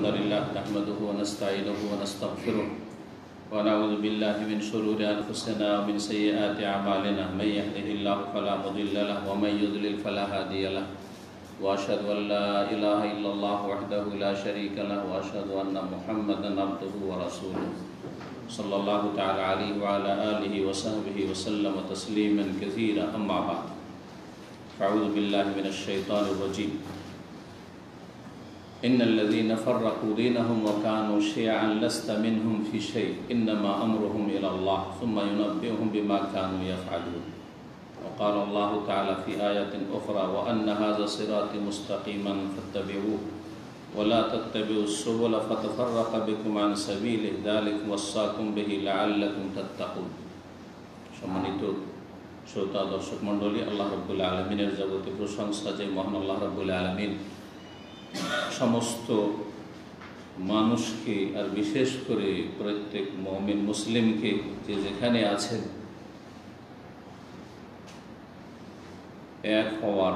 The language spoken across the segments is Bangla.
الحمد لله نحمده ونستعينه ونستغفره ونعوذ بالله من شرور أنفسنا ومن سيئات أعمالنا من يهده الله فلا مضل له ومن يضلل فلا هادي له وأشهد أن لا إله إلا الله وحده لا شريك له وأشهد أن محمدا عبده ورسوله صلى الله تعالى عليه وعلى آله وصحبه وسلم تسليما كثيرا أما بعد أعوذ بالله من الشيطان الرجيم إن الذين فرقوا دينهم وكانوا شيعا لست منهم في شيء إنما أمرهم إلى الله ثم ينبئهم بما كانوا يفعلون وقال الله تعالى في آية أخرى وأن هذا صراطي مستقيما فاتبعوه ولا تتبعوا السبل فتفرق بكم عن سبيله ذلك وصاكم به لعلكم تتقون সম্মানিত শ্রোতা দর্শক মণ্ডলী, আল্লাহ রাব্বুল আলামিনের যাবতীয় প্রশংসা যে মহান আল্লাহ রাব্বুল আলামিন সমস্ত মানুষকে আর বিশেষ করে প্রত্যেক মুমিন মুসলিমকে যে যেখানে আছেন এক হওয়ার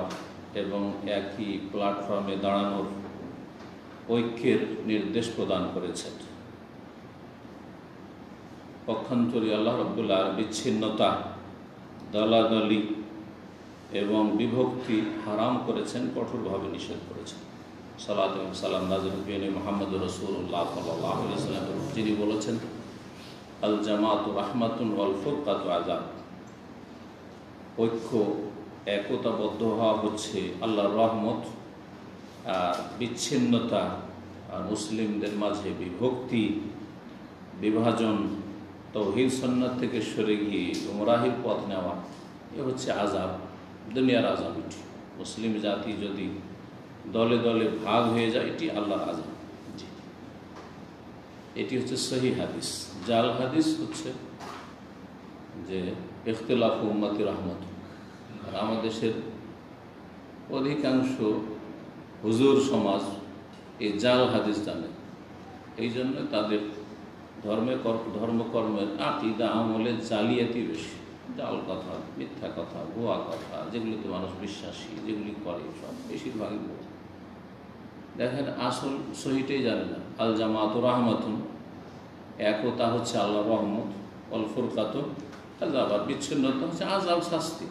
এবং একই প্ল্যাটফর্মে দাঁড়ানোর ঐক্যের নির্দেশ প্রদান করেছেন। পক্ষান্তরে আল্লাহ রাব্বুল আলামিন বিচ্ছিন্নতা, দলাদলি এবং বিভক্তি হারাম করেছেন, কঠোরভাবে নিষেধ করেছেন। সালাত এবং সালাম নাযিল বিন মুহাম্মদ রাসূলুল্লাহ সাল্লাল্লাহু আলাইহি ওয়াসাল্লাম, যিনি বলেছেন আল জামাতু রাহমাতুন ওয়াল ফুরকাতু আযাব। ঐক্য, একতাবদ্ধ হওয়া হচ্ছে আল্লাহর রহমত, আর বিচ্ছিন্নতা আর মুসলিমদের মাঝে বিভক্তি, বিভাজন, তাওহীদ সুন্নাত থেকে সরে গিয়ে গুমরাহির পথ নেওয়া, এ হচ্ছে আযাব, দুনিয়ার আযাব। এটি মুসলিম জাতি যদি দলে দলে ভাগ হয়ে যায়, এটি আল্লাহর আযাব। জি, এটি হচ্ছে সহিহ হাদিস। জাল হাদিস হচ্ছে যে ইখতিলাফ উম্মতি রাহমাত। আর আমাদের দেশের অধিকাংশ হুজুর সমাজ এই জাল হাদিস জানে, এই জন্য তাদের ধর্মকর্মের আকীদা আমলে জালিয়াতি বেশি। জাল কথা, মিথ্যা কথা, ভুয়া কথা, যেগুলিতে মানুষ বিশ্বাসী, যেগুলি করে সব বেশিরভাগই ভুয়া। দেখেন, আসল সহিটাই জানে না। আল জামাতু রাহমাতুন, একতা হচ্ছে আল্লাহর রহমত, অল ফুরকাতু আযাব, আর বিচ্ছিন্নতা হচ্ছে আযাব, শাস্তি।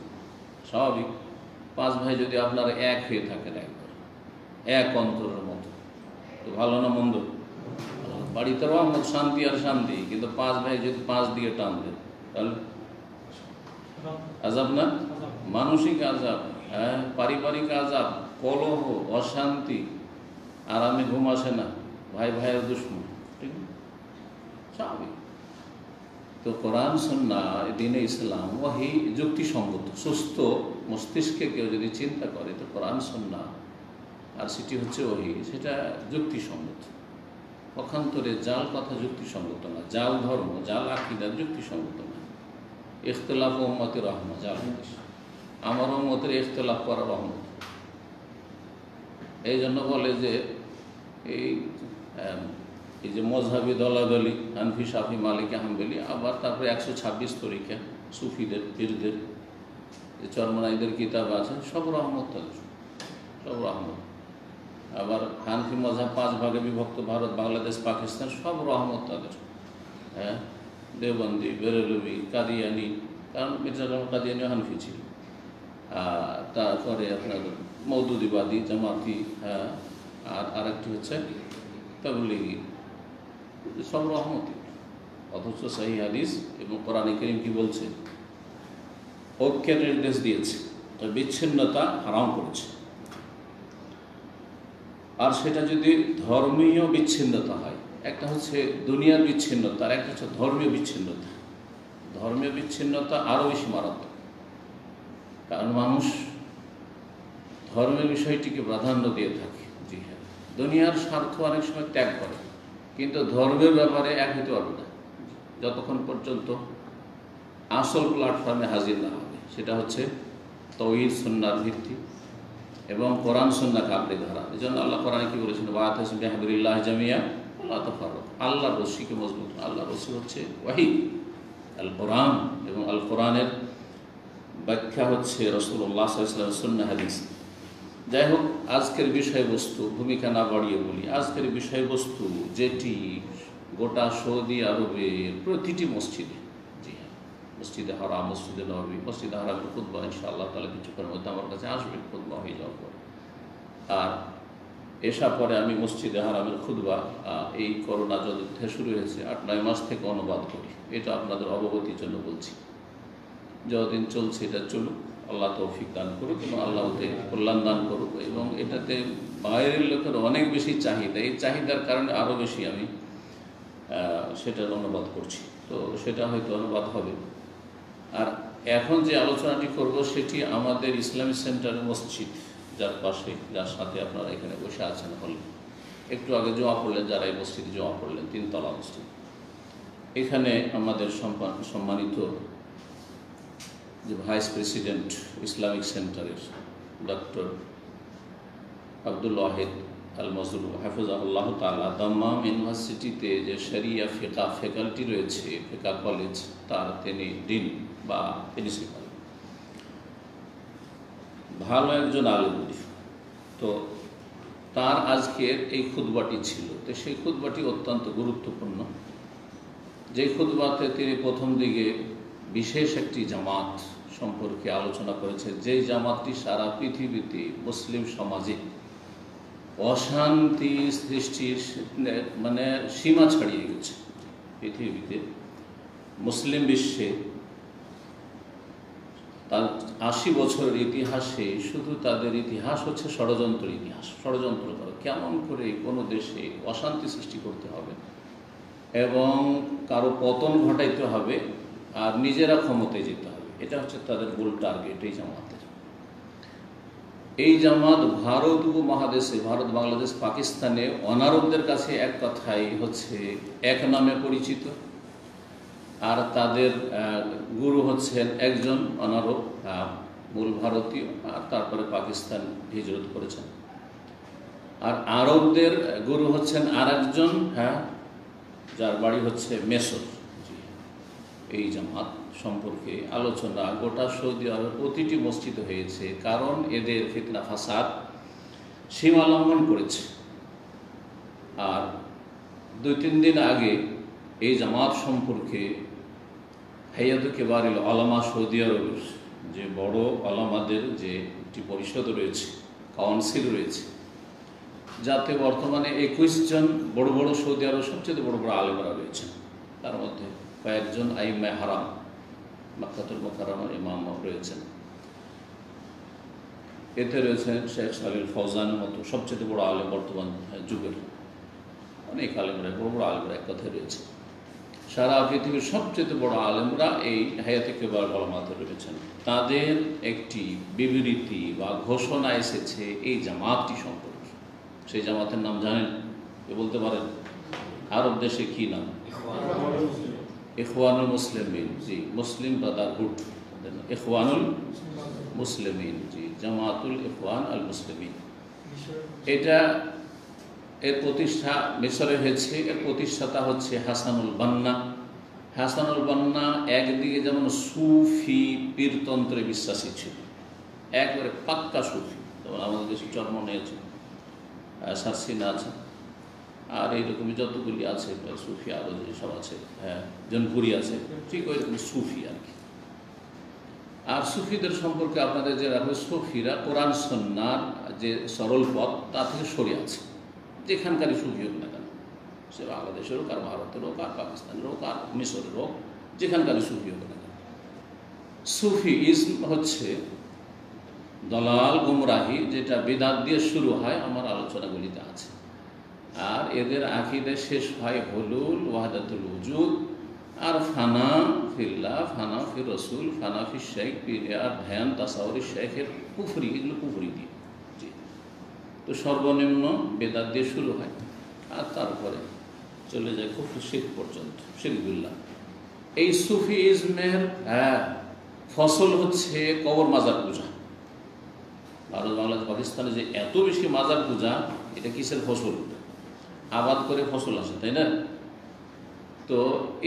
স্বাভাবিক, পাঁচ ভাই যদি আপনারা এক হয়ে থাকেন, একবার এক অন্তরের মতো, তো ভালো না মন্দ? বাড়িতে রহমত, শান্তি আর শান্তি, কিন্তু পাঁচ ভাই যদি পাঁচ দিয়ে টান দেন, তাহলে আযাব না? মানসিক আযাব, হ্যাঁ, পারিবারিক আযাব, কলহ, অশান্তি, আরামে ঘুম আসে না, ভাই ভাইয়ের দুশমন। ঠিক না? স্বাভাবিক। তো কোরআন সুন্নাহ, দ্বীনে ইসলাম, ওয়াহি যুক্তিসঙ্গত। সুস্থ মস্তিষ্কে কেউ যদি চিন্তা করে, তো কোরআন সুন্নাহ আর সেটি হচ্ছে ওয়াহি, সেটা যুক্তিসঙ্গত। পক্ষান্তরে জাল কথা যুক্তিসঙ্গত না, জাল ধর্ম, জাল আকীদা যুক্তিসঙ্গত না। ইখতিলাফ উম্মতি রাহমাত, জাল হাদিস। আমার উম্মতের ইখতিলাফ করা রহমত। এই জন্য বলে যে এই যে মযহাবি দলাদলি, হানফি, শাফি, মালিকি, হাম্বলি, আবার তারপরে 126 তরিকা, সুফিদের, পীরদের, যে চরমনাইদের কিতাব আছে, সব রহমত তাদের, সব রহমত। আবার হানফি মযহাব 5 ভাগে বিভক্ত, ভারত, বাংলাদেশ, পাকিস্তান, সব রহমত তাদের। হ্যাঁ, দেওবন্দি, বেরেলভি, কাদিয়ানি, কারণ মির্জা জাফর কাদিয়ানি হানফি ছিল। তারপরে আপনার মওদুদিবাদী, জামাতি, হ্যাঁ, আর আরেকটি হচ্ছে তাবলীগী, সব রহমতি। অথচ সহিহ হাদিস এবং কোরআনে কারীম কি বলছে? ঐক্যের নির্দেশ দিয়েছে, তো বিচ্ছিন্নতা হারাম করেছে। আর সেটা যদি ধর্মীয় বিচ্ছিন্নতা হয়, একটা হচ্ছে দুনিয়ার বিচ্ছিন্নতা, আর একটা হচ্ছে ধর্মীয় বিচ্ছিন্নতা। ধর্মীয় বিচ্ছিন্নতা আরও বেশি মারাত্মক, কারণ মানুষ ধর্মের বিষয়টিকে প্রাধান্য দিয়ে থাকে। জি হ্যাঁ, দুনিয়ার স্বার্থ অনেক সময় ত্যাগ করে, কিন্তু ধর্মের ব্যাপারে এক হতে পারবে না যতক্ষণ পর্যন্ত আসল প্ল্যাটফর্মে হাজির না হবে। সেটা হচ্ছে তাওহীদ সুন্নাহর ভিত্তি এবং কোরআন সুন্নাহকে আঁকড়ে ধরা। এই জন্য আল্লাহ কোরআনে কি বলেছেন? ওয়াতাসিমু বিহাবলিল্লাহি জামিআন ওয়া লা তাফাররাকু। আল্লাহর রশিকে মজবুত, আল্লাহর রশি হচ্ছে ওয়াহী, আল কোরআন, এবং আল কোরআনের ব্যাখ্যা হচ্ছে রাসূলুল্লাহ সাল্লাল্লাহু আলাইহি ওয়াসাল্লামের সুন্নাহ হাদিস। যাই হোক, আজকের বিষয়বস্তু ভূমিকা না বাড়িয়ে বলি। আজকের বিষয়বস্তু যেটি গোটা সৌদি আরবের প্রতিটি মসজিদে, জি হ্যাঁ, মসজিদে হারাম, মসজিদে নববী, মসজিদে হারামের খুতবা ইনশাআল্লাহ তাহলে কিছুক্ষণের মধ্যে আমার কাছে আসবে, খুতবা হয়ে যাওয়ার পরে। আর এসা পরে আমি মসজিদে হারামের খুতবা এই করোনা যুদ্ধে শুরু হয়েছে 8-9 মাস থেকে অনুবাদ করি। এটা আপনাদের অবগতির জন্য বলছি। যতদিন চলছে এটা চলুক, আল্লাহ তৌফিক দান করুক এবং আল্লাহ ওতে কল্যাণ দান করুক। এবং এটাতে বাইরের লোকের অনেক বেশি চাহিদা, এই চাহিদার কারণে আরও বেশি আমি সেটার অনুবাদ করছি। তো সেটা হয়তো অনুবাদ হবে। আর এখন যে আলোচনাটি করব সেটি আমাদের ইসলামিক সেন্টারের মসজিদ, যার পাশে, যার সাথে আপনারা এখানে বসে আছেন হলে একটু আগে জমা পড়লেন, যারা এই মসজিদে জমা পড়লেন, 3 তলা মসজিদ। এখানে আমাদের সম্মানিত যে ভাইস প্রেসিডেন্ট ইসলামিক সেন্টারের ডক্টর আব্দুল ওয়াহিদ আল মজরু হাফিজাহুল্লাহ তাআলা, দাম্মাম ইউনিভার্সিটিতে যে শরিয়া ফিকহ ফ্যাকাল্টি রয়েছে, ফিকহ কলেজ, তার তিনি ডিন বা প্রিন্সিপাল, ভালো একজন আলেম। তো তার আজকের এই খুতবাটি ছিল। তো সেই খুতবাটি অত্যন্ত গুরুত্বপূর্ণ। যে খুতবাতে তিনি প্রথম দিকে বিশেষ একটি জামাত সম্পর্কে আলোচনা করেছে, যেই জামাতটি সারা পৃথিবীতে মুসলিম সমাজে অশান্তি সৃষ্টির মানে সীমা ছাড়িয়ে গেছে। পৃথিবীতে মুসলিম বিশ্বে তার 80 বছরের ইতিহাসে শুধু তাদের ইতিহাস হচ্ছে ষড়যন্ত্র ইতিহাস। ষড়যন্ত্র করে কেমন করে কোনো দেশে অশান্তি সৃষ্টি করতে হবে এবং কারো পতন ঘটাইতে হবে আর নিজেরা ক্ষমতায় যেতে হবে, এটা হচ্ছে তাদের মূল টার্গেট এই জামাতের। এই জামাত ভারত উপমহাদেশে, ভারত, বাংলাদেশ, পাকিস্তানে অনারবদের কাছে এক কথাই হচ্ছে এক নামে পরিচিত। আর তাদের গুরু হচ্ছেন একজন অনারব, মূল ভারতীয়, আর তারপরে পাকিস্তান হিজরত করেছেন। আর আরবদের গুরু হচ্ছেন আর একজন, যার বাড়ি হচ্ছে মেসর। এই জামাত সম্পর্কে আলোচনা গোটা সৌদি আরবের প্রতিটি মসজিদে হয়েছে, কারণ এদের ফিতনা ফাসাদ সীমা লঙ্ঘন করেছে। আর 2-3 দিন আগে এই জামাত সম্পর্কে হাইয়াত কিবারিল উলামা সৌদি আরবের যে বড় আলামাদের যে একটি পরিষদ রয়েছে, কাউন্সিল রয়েছে, যাতে বর্তমানে 21 জন বড় বড় সৌদি আরবের সবচেয়ে বড় বড় আলেমরা রয়েছেন। তার মধ্যে কয়েকজন আইম্মে হারাম, মক্কাতুল মুকাররমার ইমাম রয়েছেন। এতে রয়েছেন শেখ সালিল ফৌজানের মতো সবচেয়ে বড় আলেম বর্তমান যুগের। অনেক আলেমরা, বড় বড় আলেমরা এক কথায় রয়েছে। সারা পৃথিবীর সবচেয়ে বড় আলেমরা এই হায়াতে কিবার উলামাতে রয়েছেন। তাদের একটি বিবৃতি বা ঘোষণা এসেছে এই জামাতটি সম্পর্কে। সেই জামাতের নাম জানেন? কে বলতে পারেন? আরব দেশে কি নাম? ইখওয়ানুল মুসলিমিন। জি, মুসলিম ব্রাদারহুড, ইখওয়ানুল মুসলিমিন। জি, জামাতুল ইখওয়ান আল মুসলিমিন। এটা এর প্রতিষ্ঠা মিশরে হয়েছে। এর প্রতিষ্ঠাতা হচ্ছে হাসানুল বান্না। হাসানুল বান্না একদিকে যেমন সুফি পীরতন্ত্রে বিশ্বাসী ছিল, একবারে পাক্কা সুফি, যেমন আমাদের দেশে জন্ম নিয়েছে, সারসিনা আছে, আর এইরকমই যতগুলি আছে সুফি, আরও যেসব আছে, জনপুরি আছে, ঠিক ওই রকম সুফি আর কি। আর সুফিদের সম্পর্কে আপনাদের যে রাখবে, সুফিরা কোরআন সুন্নাহর যে সরল পথ তা থেকে সরে আছে। যেখানকারই সুফি হোক না কেন, সে বাংলাদেশের হোক, আর ভারতের হোক, আর পাকিস্তানের হোক, আর মিশরের হোক, যেখানকারই সুফি হোক না কেন, সুফিইজম হচ্ছে দলাল গুমরাহি, যেটা বিদআত দিয়ে শুরু হয়, আমার আলোচনাগুলিতে আছে। আর এদের আকীদা শেষ হয় হুলুল, ওয়াহদাতুল উজুদ, আর ফানা ফিল্লাহ, ফানা ফির রসুল, ফানা ফির শেখ, আর ধ্যান, তাসাউরি শেখের কুফরি, এগুলো কুফরি দিয়ে। তো সর্বনিম্ন বেদাত দিয়ে শুরু হয়, আর তারপরে চলে যায় কুফর শিরক পর্যন্ত, শিরকুল্লাহ। এই সুফিইজমের ফসল হচ্ছে কবর মাজার পূজা। ভারত, বাংলাদেশ, পাকিস্তানে যে এত বেশি মাজার পূজা, এটা কিসের ফসল? আবাদ করে ফসল আসে, তাই না? তো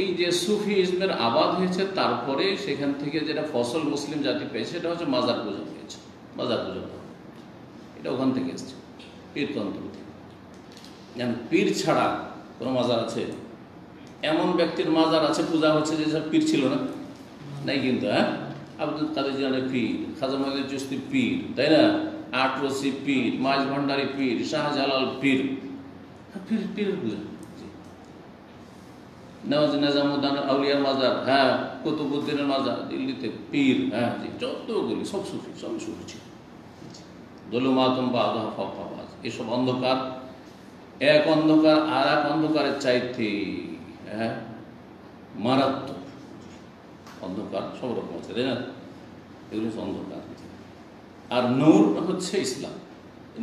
এই যে সুফিইজমের আবাদ হয়েছে, তারপরে সেখান থেকে যেটা ফসল মুসলিম জাতি পেয়েছে, সেটা হচ্ছে মাজার পূজা পেয়েছে। মাজার পূজা এটা ওখান থেকে এসছে, পীরতন্ত্র থেকে। যেন পীর ছাড়া কোনো মাজার আছে? এমন ব্যক্তির মাজার আছে পূজা হচ্ছে যেসব পীর ছিল না, নাই কিন্তু। হ্যাঁ, আব্দুল কাদের জিলানী পীর, খাজা মঈনুদ্দিন চিশতি পীর, তাই না? আটরসি পীর, মাইজ ভান্ডারী পীর, শাহজালাল পীর, পীর পীরের পূজা। নিজামুদ্দিন আউলিয়ার মাজার, হ্যাঁ, কুতুবুদ্দিনের মাজার দিল্লিতে, পীর, হ্যাঁ জি, যতগুলি সব সুফি, সবই সুফি ছিল। যুলুমাতুন বা'দুহা ফাওকা বা'দ, এসব অন্ধকার এক অন্ধকার আর এক অন্ধকারের চাইতে হ্যাঁ মারাত্মক অন্ধকার। সব রকম আছে, তাই না? এগুলো হচ্ছে অন্ধকার। আর নূর হচ্ছে ইসলাম,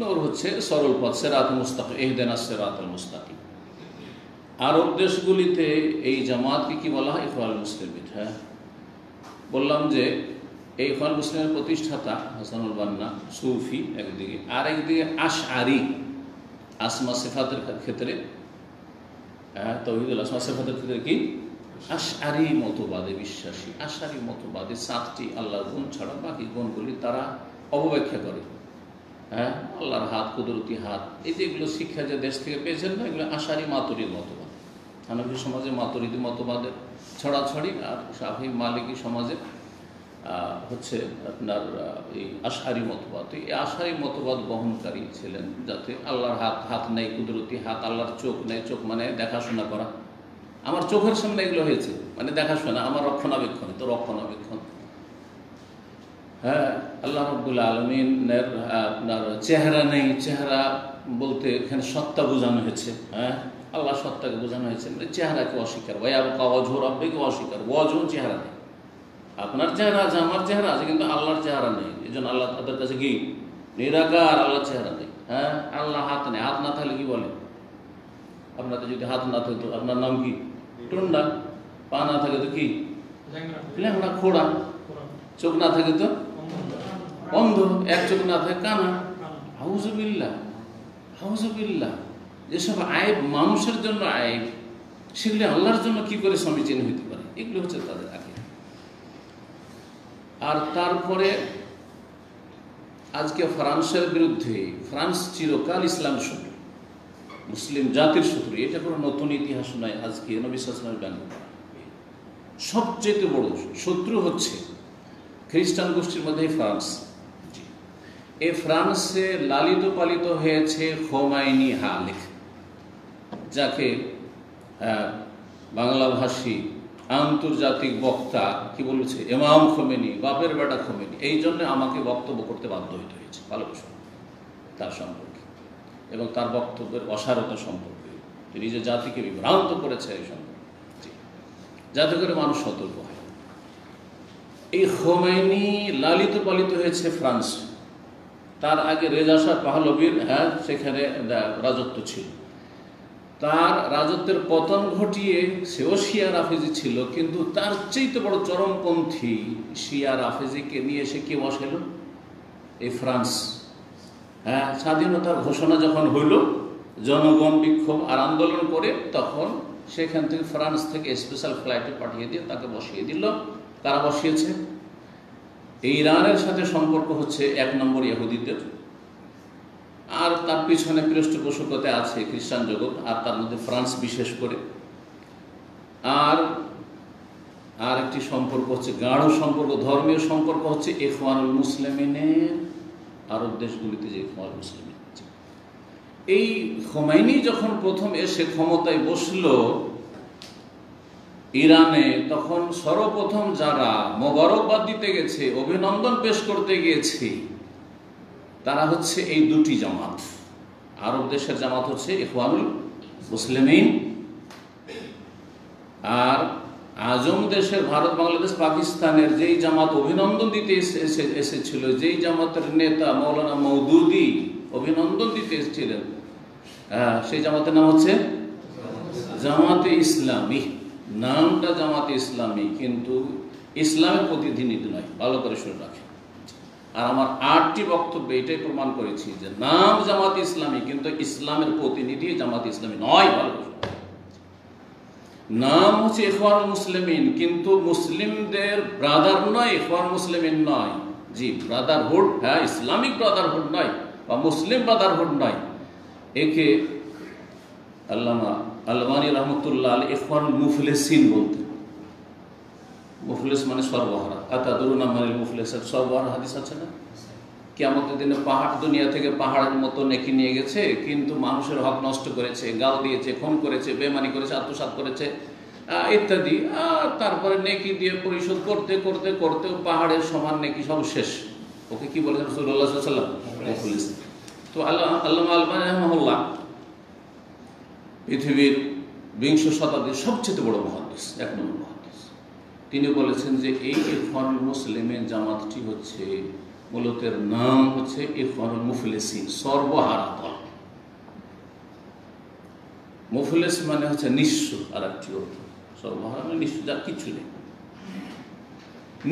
নূর হচ্ছে সরল পথ, সিরাতুল মুস্তাকিম, ইহদিনাস সিরাতাল মুস্তাকিম। আরব দেশগুলিতে এই জামাতকে কি বলা হয়? ইখওয়ানুল মুসলিমিন। হ্যাঁ, বললাম যে এই ইখওয়ানুল মুসলিমের প্রতিষ্ঠাতা হাসানুল বান্না সুফি একদিকে, আর একদিকে আশআরি, আসমা সিফাতের ক্ষেত্রে, হ্যাঁ, তাওহীদুল আসমা সিফাতের ক্ষেত্রে কি আশআরি মতবাদে বিশ্বাসী। আশআরি মতবাদে 7টি আল্লাহর গুণ ছাড়া বাকি গুণগুলি তারা অবব্যাখ্যা করে। হ্যাঁ, আল্লাহর হাত, কুদরতি হাত, এই যেগুলো শিক্ষা যে দেশ থেকে পেয়েছেন না, এগুলো আশআরি মাতুরিদ মতবাদ। হানাফি সমাজে মাতুরিদি মতবাদের ছড়াছড়ি, আর শাফি মালিকি সমাজে হচ্ছে আপনার এই আশআরি মতবাদ। এই আশআরি মতবাদ বহনকারী ছিলেন যাতে আল্লাহর হাত নেই, কুদরতি হাত, আল্লাহর চোখ নেই। চোখ মানে দেখাশোনা করা, আমার চোখের সামনে এগুলো হয়েছে মানে দেখাশোনা, আমার রক্ষণাবেক্ষণ, তো রক্ষণাবেক্ষণ। হ্যাঁ, আল্লাহ রাব্বুল আলামিনের আপনার চেহারা নেই, চেহারা বলতে এখানে সত্তা বোঝানো হয়েছে। হ্যাঁ, আল্লাহ সত্তাকে বোঝানো হয়েছে, মানে চেহারাকে অস্বীকার। ওয়ায়াবকা ওয়াজহু রাব্বিকা অস্বীকার, ওয়াজহু চেহারা নেই। আপনার চেহারা আছে, আমার চেহারা আছে, কিন্তু আল্লাহর চেহারা নেই। এই জন্য আল্লাহ তাদের কাছে কি নিরাকার, আল্লাহর চেহারা নেই। হ্যাঁ, আল্লাহ হাত নেই, হাত না থাকলে কি বলে? আপনাদের যদি হাত না থাকতো আপনার নাম কি? টুন্ডা। পা না থাকে তো কি? ল্যাংড়া, খোড়া। চোখ না থাকে তো অন্ধ, এক চোখ না থাকে কানা। আউযুবিল্লাহ, আউযুবিল্লাহ। যেসব আয়েব মানুষের জন্য আয়েব, সেগুলি আল্লাহর জন্য কি করে সমীচীন হইতে পারে? এগুলো হচ্ছে তাদের আকীদা। আর তারপরে আজকে ফ্রান্সের বিরুদ্ধে, ফ্রান্স চিরকাল ইসলামের শত্রু, মুসলিম জাতির শত্রু, এটা কোনো নতুন ইতিহাস নয়। আজকে নবী সাল্লাল্লাহু আলাইহি ওয়াসাল্লাম ব্যঙ্গ করা, সবচেয়ে বড় শত্রু হচ্ছে খ্রিস্টান গোষ্ঠীর মধ্যে ফ্রান্স। এই ফ্রান্সে লালিত পালিত হয়েছে খোমাইনি হালেক, যাকে বাংলাভাষী আন্তর্জাতিক বক্তা কি বলেছে? ইমাম খোমেনি, বাপের বেটা খোমেনি। এই জন্য আমাকে বক্তব্য করতে বাধ্য হইতে হয়েছে ভালোবাসা তার সম্পর্কে এবং তার বক্তব্যের অসারতা সম্পর্কে। তিনি যে জাতিকে বিভ্রান্ত করেছে এই সম্পর্কে, যাতে করে মানুষ সতর্ক হয়। এই খোমেনি লালিত পালিত হয়েছে ফ্রান্স। তার আগে রেজা শাহ পাহলভীর হ্যাঁ সেখানে রাজত্ব ছিল। তার রাজত্বের পতন ঘটিয়ে সেও শিয়া রাফেজি ছিল, কিন্তু তার চেয়ে বড় চরমপন্থী শিয়া রাফেজিকে নিয়ে এসে কে বসাইল? এই ফ্রান্স। হ্যাঁ, স্বাধীনতার ঘোষণা যখন হইল, জনগণ বিক্ষোভ আর আন্দোলন করে, তখন সেখান থেকে ফ্রান্স থেকে স্পেশাল ফ্লাইটে পাঠিয়ে দিয়ে তাকে বসিয়ে দিল। কারা বসিয়েছে? ইরানের সাথে সম্পর্ক হচ্ছে 1 নম্বর ইহুদিদের, আর তার পিছনে পৃষ্ঠপোষকতা আছে খ্রিস্টান জগৎ, আর তার মধ্যে ফ্রান্স বিশেষ করে। আর একটি সম্পর্ক হচ্ছে গাঢ় সম্পর্ক, ধর্মীয় সম্পর্ক হচ্ছে ইখওয়ানুল মুসলিমিনের আরব দেশগুলিতে যে ইখওয়ানুল মুসলিমিন। এই খোমেনি যখন প্রথম এসে ক্ষমতায় বসল ইরানে, তখন সর্বপ্রথম যারা মোবারকবাদ দিতে গেছে, অভিনন্দন পেশ করতে গিয়েছে, তারা হচ্ছে এই দুটি জামাত। আরব দেশের জামাত হচ্ছে ইখওয়ানুল মুসলিমিন, আর আজম দেশের, ভারত, বাংলাদেশ, পাকিস্তানের যেই জামাত অভিনন্দন দিতে এসেছিল, যেই জামাতের নেতা মৌলানা মওদুদি অভিনন্দন দিতে এসেছিলেন, সেই জামাতের নাম হচ্ছে জামাতে ইসলামী। নামটা জামাতে ইসলামী, কিন্তু ইসলামের প্রতিনিধি নয়। ভালো করে শুনে রাখেন। আর আমার 8টি বক্তব্যে এটাই প্রমাণ করেছি যে নাম জামাতে ইসলামী, কিন্তু ইসলামের প্রতিনিধি জামাতে ইসলামী নয়। ভালো করে নাম হচ্ছে ইখওয়ানুল মুসলিমিন, কিন্তু মুসলিমদের ব্রাদার নয়, ইখওয়ানুল মুসলিমিন নয়। জি, ব্রাদারহুড, হ্যাঁ, ইসলামিক ব্রাদারহুড নয়, বা মুসলিম ব্রাদারহুড নয়, একে আল্লামা আলবানী রহমতুল্লাহ আলাইহি ইখওয়ানুল মুফলিসিন বলতেন। মুফলিস মানে সর্বহারা। আতাদরুনা মানিল মুফলিস? সর্বহারা হাদিস আছে না? কিয়ামতের দিনে পাহাড়, দুনিয়া থেকে পাহাড়ের মতো নেকি নিয়ে গেছে, কিন্তু মানুষের হক নষ্ট করেছে, গাল দিয়েছে, খুন করেছে, বেমানি করেছে, আত্মসাৎ করেছে ইত্যাদি। আর তারপরে নেকি দিয়ে পরিশোধ করতে করতে করতে পাহাড়ের সমান নেকি সব শেষ। ওকে কি বলেছেন রাসূলুল্লাহ সাল্লাল্লাহু আলাইহি ওয়াসাল্লাম? মুফলিস। তো আল্লামা আলবানী রাহিমাহুল্লাহ পৃথিবীর 20 শতাব্দীর সবচেয়ে বড় মুহাদ্দিস, 1 নম্বর মুহাদ্দিস। তিনি বলেছেন যে এই ইখওয়ানুল মুসলিমিন জামাতটি হচ্ছে মূলত এর নাম হচ্ছে ইখওয়ানুল মুফলিসিন, সর্বহারা দল। মুফলিস মানে হচ্ছে নিঃস্ব, আর একটি অর্থ সর্বহারা মানে নিঃস্ব, যার কিছু নেই,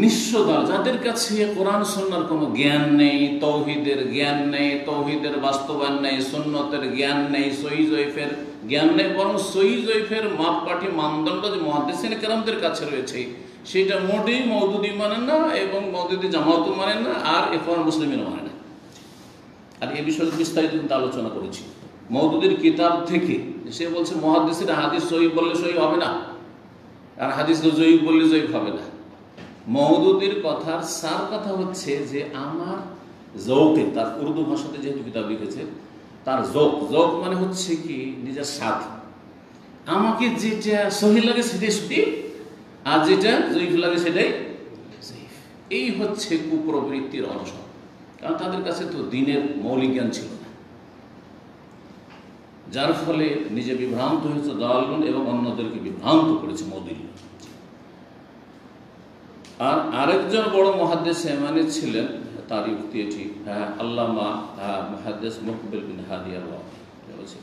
নিঃস্ব দল, যাদের কাছে কোরআন সুন্নাহর কোনো জ্ঞান নেই, তৌহিদের জ্ঞান নেই, তৌহিদের বাস্তবায়ন নেই, সুন্নতের জ্ঞান নেই, সহিহ জয়ীফের জ্ঞান নেই, বরং সহিহ জয়ীফের মাপকাঠি মানদণ্ড যে মুহাদ্দিসিন কেরামদের কাছে রয়েছে সেটা মোটেই মওদুদি মানে না, এবং মওদুদি জামাতও মানে না, আর ইখওয়ানুল মুসলিমিনও মানে না। আর এই বিষয়ে বিস্তারিত কিন্তু আলোচনা করেছি মওদুদির কিতাব থেকে। সে বলছে মুহাদ্দিসিরা হাদিস সহিহ বললে সহিহ হবে না, আর হাদিসকে জয়ীফ বললে জয়ীফ হবে না। মওদুদির কথার সার কথা হচ্ছে যে আমার জৌকে, তার উর্দু ভাষাতে যেহেতু কিতাব লিখেছে, তার জৌক মানে হচ্ছে কি নিজের স্বাদ। আমাকে যেটা সহিহ লাগে সেটাই সহিহ, আর যেটা জয়ীফ লাগে সেটাই জয়ীফ। এই হচ্ছে কুপ্রবৃত্তির অনসর, কারণ তাদের কাছে তো দিনের মৌলিক জ্ঞান ছিল না, যার ফলে নিজে বিভ্রান্ত হয়েছে দালালগণ এবং অন্যদেরকে বিভ্রান্ত করেছে মওদুদি। আর আরেকজন বড় মুহাদ্দিস এমানি ছিলেন, তার যুক্তি এটি, আল্লামা মুহাদ্দিস মুকবিল বিন হাদি আল-ওয়াদি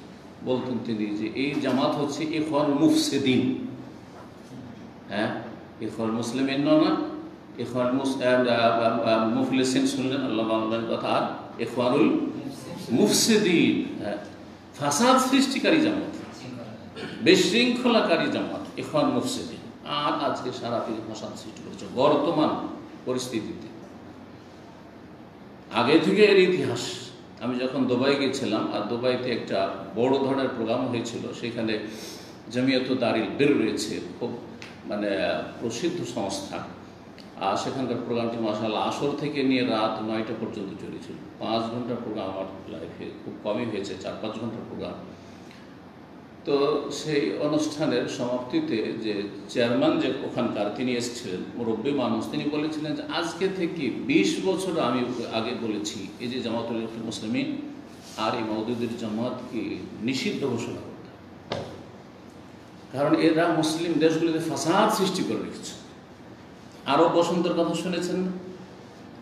বলতেন তিনি যে এই জামাত হচ্ছে ইখওয়ানুল মুফসিদিন। ইখওয়ানুল মুসলিমিন না, ইখওয়ানুল মুফলিসিন শুনলেন আল্লামা আলবানীর কথা, আর ইখওয়ানুল মুফসিদিন ফাসাদ সৃষ্টিকারী জামাত, বিশৃঙ্খলাকারী জামাত ইখওয়ানুল মুফসিদিন। আর আজকে সারা পৃথিবী ফাসাদ সৃষ্টি করেছে বর্তমান পরিস্থিতিতে। আগে থেকে এর ইতিহাস, আমি যখন দুবাই গিয়েছিলাম, আর দুবাইতে একটা বড় ধরনের প্রোগ্রাম হয়েছিল, সেখানে জামিয়াতুদ দারিল বির রয়েছে, খুব মানে প্রসিদ্ধ সংস্থা। আর সেখানকার প্রোগ্রামটি মাশাআল্লাহ আসর থেকে নিয়ে রাত 9টা পর্যন্ত চলেছিল। 5 ঘন্টার প্রোগ্রাম আমার লাইফে খুব কমই হয়েছে, 4-5 ঘন্টার প্রোগ্রাম। তো সেই অনুষ্ঠানের সমাপ্তিতে যে চেয়ারম্যান যে ওখানকার, তিনি এসেছিলেন, মুরব্বী মানুষ, তিনি বলেছিলেন যে আজকে থেকে 20 বছর আমি আগে বলেছি এই যে জামাতুল মুসলিমিন আর এই মওদুদির জামাতকে নিষিদ্ধ ঘোষণা করতে, কারণ এরা মুসলিম দেশগুলিতে ফাসাদ সৃষ্টি করে রেখেছে। আরব বসন্তের কথা শুনেছেন না?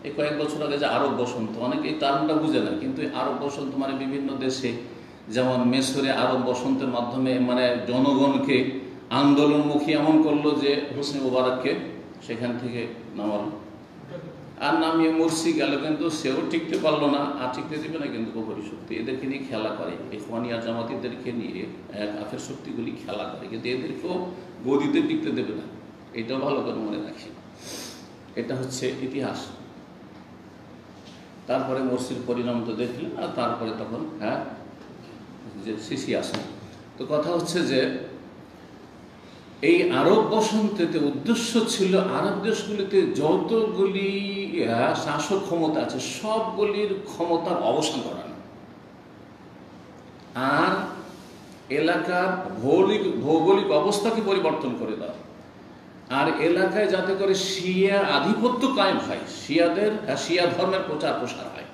এই কয়েক বছর আগে যে আরব বসন্ত, অনেকে এই টার্মটা বুঝে না, কিন্তু আরব বসন্ত মানে বিভিন্ন দেশে, যেমন মিশরে আরব বসন্তের মাধ্যমে মানে জনগণকে আন্দোলনমুখী এমন করলো যে হোসনি মুবারককে সেখান থেকে নামালো, আর নামিয়ে মুরসি গেল, কিন্তু সেও টিকতে পারলো না, আর টিকতে দেবে না কিন্তু প্রহরী শক্তি। এদেরকে নিয়ে খেলা করে, ইখওয়ানি আর জামাতিদেরকে নিয়ে কাফের শক্তিগুলি খেলা করে, কিন্তু এদেরকেও গদিতে টিকতে দেবে না। এটাও ভালো করে মনে রাখি, এটা হচ্ছে ইতিহাস। তারপরে মুরসির পরিণাম তো দেখলেন, আর তারপরে তখন যে সিসি আসেন। তো কথা হচ্ছে যে এই আরব বসন্তেতে উদ্দেশ্য ছিল আরব দেশগুলিতে যতগুলি শাসক ক্ষমতা আছে সবগুলির ক্ষমতার অবসান করানো, আর এলাকার ভৌগোলিক অবস্থাকে পরিবর্তন করে দেওয়া, আর এলাকায় যাতে করে শিয়া আধিপত্য কায়েম হয়, শিয়া ধর্মের প্রচার প্রসার হয়।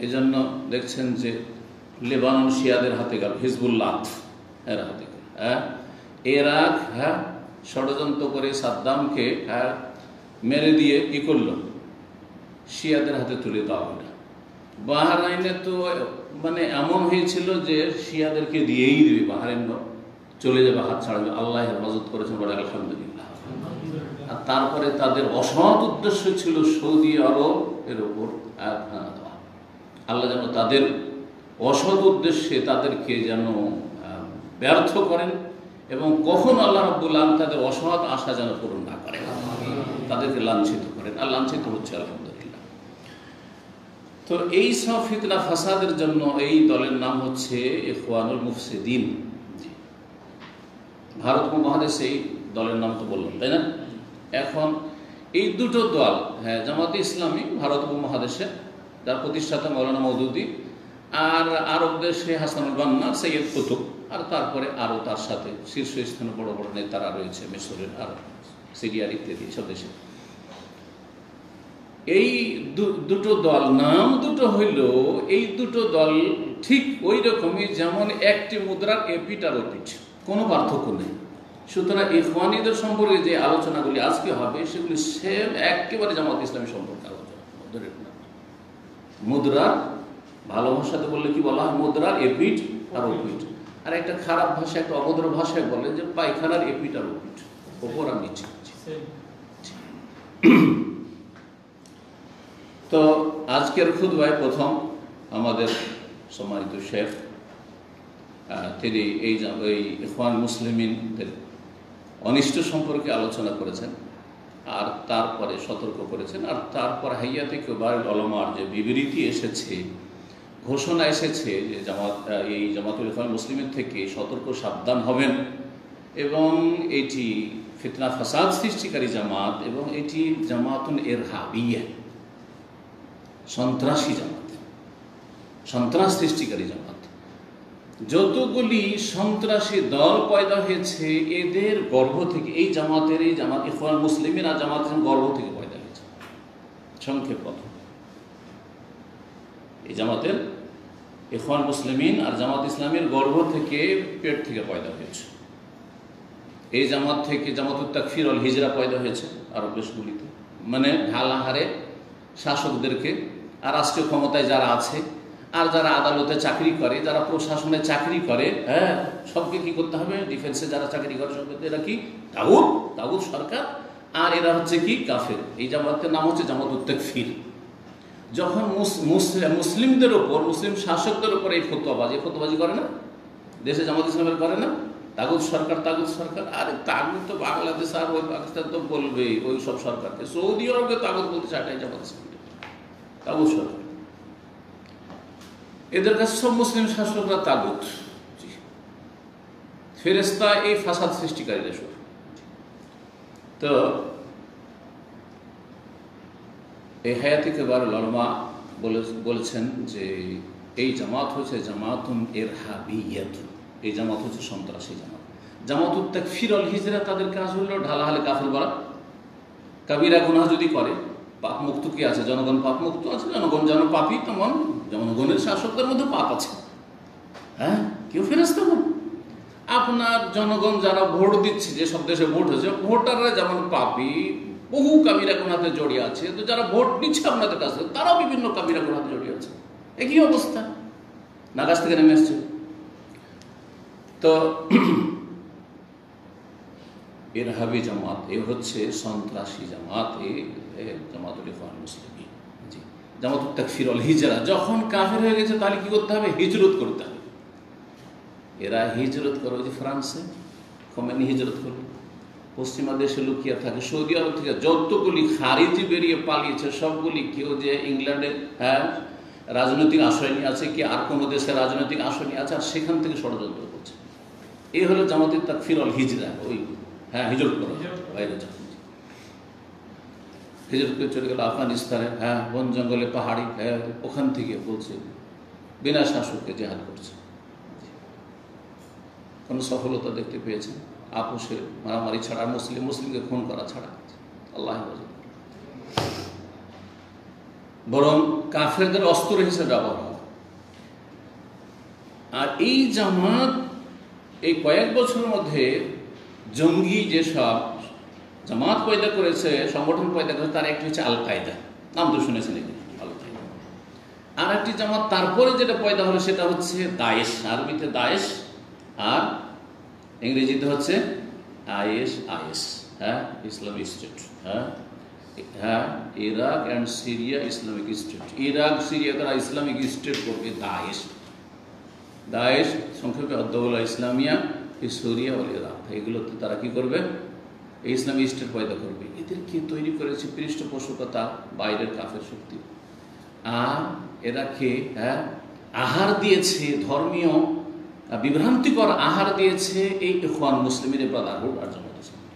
এই জন্য দেখছেন যে লেবানন শিয়াদের হাতে গেল, হিজবুল্লাহ এর হাতে গেল, ইরাক ষড়যন্ত্র করে সাদ্দামকে মেরে দিয়ে কি করলো, শিয়াদের হাতে তুলে দেওয়া হলো। বাহরাইনে তো মানে এমন হয়েছিল যে শিয়াদেরকে দিয়েই দিবে, বাহরাইন চলে যাবে, হাত ছাড়াবে। আল্লাহ হেফাজত করেছেন, বলে আলহামদুলিল্লাহ। আর তারপরে তাদের অসৎ উদ্দেশ্য ছিল সৌদি আরব এর ওপর আয়াত দেওয়া। আল্লাহ যেন তাদের অসৎ উদ্দেশ্যে তাদেরকে যেন ব্যর্থ করেন, এবং কখন আল্লাহ রাব্বুল আলামিন তাদের অসৎ আশা যেন পূরণ না করেন, তাদেরকে লাঞ্ছিত করেন। আর লাঞ্ছিত হচ্ছে আলহামদুলিল্লাহ। তো তো এই সব ফিতনা ফাসাদের জন্য এই দলের নাম হচ্ছে ইখওয়ানুল মুফসিদিন। ভারত উপমহাদেশে এই দলের নাম তো বললাম, তাই না? এখন এই দুটো দল, হ্যাঁ, জামাতে ইসলামী ভারত উপমহাদেশে, যার প্রতিষ্ঠাতা মৌলানা মওদুদী, আর আরব দেশে হাসানুল বান্না, সৈয়দ কুতুব, আর তারপরে আরও তার সাথে শীর্ষস্থানে বড় বড় নেতারা রয়েছে মিশরের আর সিরিয়ার ইত্যাদি সব দেশে। এই দুটো দল, নাম দুটো হইল, এই দুটো দল ঠিক ওই রকমই যেমন একটি মুদ্রার এপিট আর ওপিট, কোনো পার্থক্য নেই। সুতরাং ইখওয়ানীদের সম্পর্কে যে আলোচনাগুলি আজকে হবে সেগুলি সেম একেবারে জামাত ইসলামী সম্পর্কে আলোচনা। মুদ্রার ভালো ভাষাতে বললে কি বলা হয়? মুদ্রার এপিট আর ওপিট। আর একটা খারাপ ভাষা, একটা অভদ্র ভাষায় বলে যে পায়খানার এপিট আর ওপিট, ওপর আর নিচে। তো আজকের খুতবায় প্রথম আমাদের সম্মানিত শেখ তিনি এই ইখওয়ান মুসলিমিনদের অনিষ্ট সম্পর্কে আলোচনা করেছেন, আর তারপরে সতর্ক করেছেন, আর তারপর হাইয়াতে কিবারুল উলামার যে বিবৃতি এসেছে, ঘোষণা এসেছে যে এই জামাতুল ইখওয়ান মুসলিমের থেকে সতর্ক সাবধান হবেন, এবং এটি ফিতনা ফাসাদ সৃষ্টিকারী জামাত, এবং এটি জামাতুন ইরহাবিয়া, সন্ত্রাসী জামাত, সন্ত্রাস সৃষ্টিকারী জামাত। যতগুলি সন্ত্রাসী দল পয়দা হয়েছে এদের গর্ভ থেকে, এই জামাত ইখওয়ান মুসলিমিন আর জামাত গর্ভ থেকে পয়দা হয়েছে। সংক্ষেপ কথা, এই জামাতের ইখওয়ান মুসলিমিন আর জামাত ইসলামের গর্ভ থেকে, পেট থেকে পয়দা হয়েছে। এই জামাত থেকে জামাতুত তাকফির ওয়াল হিজরা পয়দা হয়েছে আরব দেশগুলিতে, মানে ঢালাহারে শাসকদেরকে আর রাষ্ট্রীয় ক্ষমতায় যারা আছে, আর যারা আদালতে চাকরি করে, যারা প্রশাসনে চাকরি করে, হ্যাঁ, সবকে কি করতে হবে? ডিফেন্সে যারা চাকরি করে সবকে এরা কি তাগুত সরকার, আর এরা হচ্ছে কি কাফের। এই জামাতের নাম হচ্ছে জামাতুত তাকফির। যখন মুসলিমদের ওপর, মুসলিম শাসকদের ওপর এই ফতোয়াবাজি করে না, দেশে জামাত ইসলামের করে না, তাগুত সরকার। আরে তাগুত তো বাংলাদেশ আর ওই পাকিস্তান তো বলবে ওই সব সরকারকে, সৌদি আরবকে তাগুত বলতে চাটাই জামাত ইসলাম, তাগুত সরকার। এদের কাছে সব মুসলিম শাসকরা তাগুত, ফেরেশতা, এই ফাসাদ সৃষ্টিকারীরা সব। তো এই হায়াতে কিবারুল উলামা বলেছেন যে এই জামাত হচ্ছে জামাতুন ইরহাবিয়াতুন, এই জামাত হচ্ছে সন্ত্রাসী জামাত। জামাতুত তাকফির ওয়াল হিজরা, তাদের কাজ হলো ঢালাহালে কাফের বলা। কাবিরা গুনাহ যদি করে, পাপ মুক্ত কি আছে? জনগণ পাপ মুক্ত আছে, জনগণ যেন পাপী, তেমন জনগণের শাসকদের মধ্যে পাপ আছে। হ্যাঁ, কেউ ফেরেশতা নন। আপনার জনগণ যারা ভোট দিচ্ছে, যে সব দেশে ভোট হয়েছে, ভোটাররা যেমন পাপী, বহু কাবিরা গুনাহতে জড়িয়ে আছে, তো যারা ভোট নিচ্ছে আপনাদের কাছে তারাও বিভিন্ন কাবিরা গুনাহতে জড়িয়ে আছে। একই অবস্থা, নাগাছ থেকে নেমে এসছে। তো ইরহাবি জামাত, এ হচ্ছে সন্ত্রাসী জামাত, জামাতুল ইখওয়ান মুসলিমিন। জি, জামাতুত তাকফির ওয়াল হিজরা। যখন কাফের হয়ে গেছে তাহলে কি করতে হবে? হিজরত করতে হবে। এরা হিজরত করে, ওই যে ফ্রান্সে খোমেনি হিজরত করলো, পশ্চিমা দেশে লুকিয়ে থাকে, সৌদি আরব থেকে যতগুলি খারিজি বেরিয়ে পালিয়েছে সবগুলি, কেউ যে ইংল্যান্ডে, হ্যাঁ, রাজনৈতিক আশ্রয় নিয়ে আছে, কি আর কোনো দেশে রাজনৈতিক আশ্রয় নিয়ে আছে, আর সেখান থেকে ষড়যন্ত্র করছে। এই হলো জামাতুত তাকফির ওয়াল হিজরা। ওই, হ্যাঁ, হিজরত করো, বাইরে যাও, হিজরত করে চলে গেল আফগানিস্তানে, হ্যাঁ, বন জঙ্গলে, পাহাড়ি, হ্যাঁ, ওখান থেকে বলছে বিনা শাসককে জেহাদ করছে। কোনো সফলতা দেখতে পেয়েছেন? আপোষে মারামারি ছাড়া, মুসলিমকে খুন করা ছাড়া, আল্লাহ বরং কাফেরদের অস্ত্র হিসেবে ব্যবহার হয়। আর এই জামাত এই কয়েক বছরের মধ্যে জঙ্গি যেসব জামাত পয়দা করেছে, সংগঠন পয়দা করেছে, তার একটি হচ্ছে আল কায়দা, নাম তো শুনেছেন, আল কায়দা। আর একটি জামাত তারপরে যেটা পয়দা হলো সেটা হচ্ছে দায়েশ, আরবিতে দায়েশ, আর ইংরেজিতে হচ্ছে আইএস, হ্যাঁ, ইসলামিক স্টেট। হ্যাঁ, Iraq and Syria Islamic state. Iraq Syria তারা ইসলামিক স্টেট করবে, দায়েশ সংক্ষেপে আদ-দাওলা ইসলামিয়া ফি সুরিয়া ওয়াল ইরাক। এগুলোতে তারা কি করবে? এই ইসলামিক স্টেট পয়দা করবে। এদের কি তৈরি করেছে? পৃষ্ঠপোষকতা বাইরের কাফের শক্তি। আর এরাকে আহার দিয়েছে, ধর্মীয় বিভ্রান্তিকর আহার দিয়েছে এই ইখওয়ান মুসলিমের ব্রাদারহুড আর জামাত ইসলামী।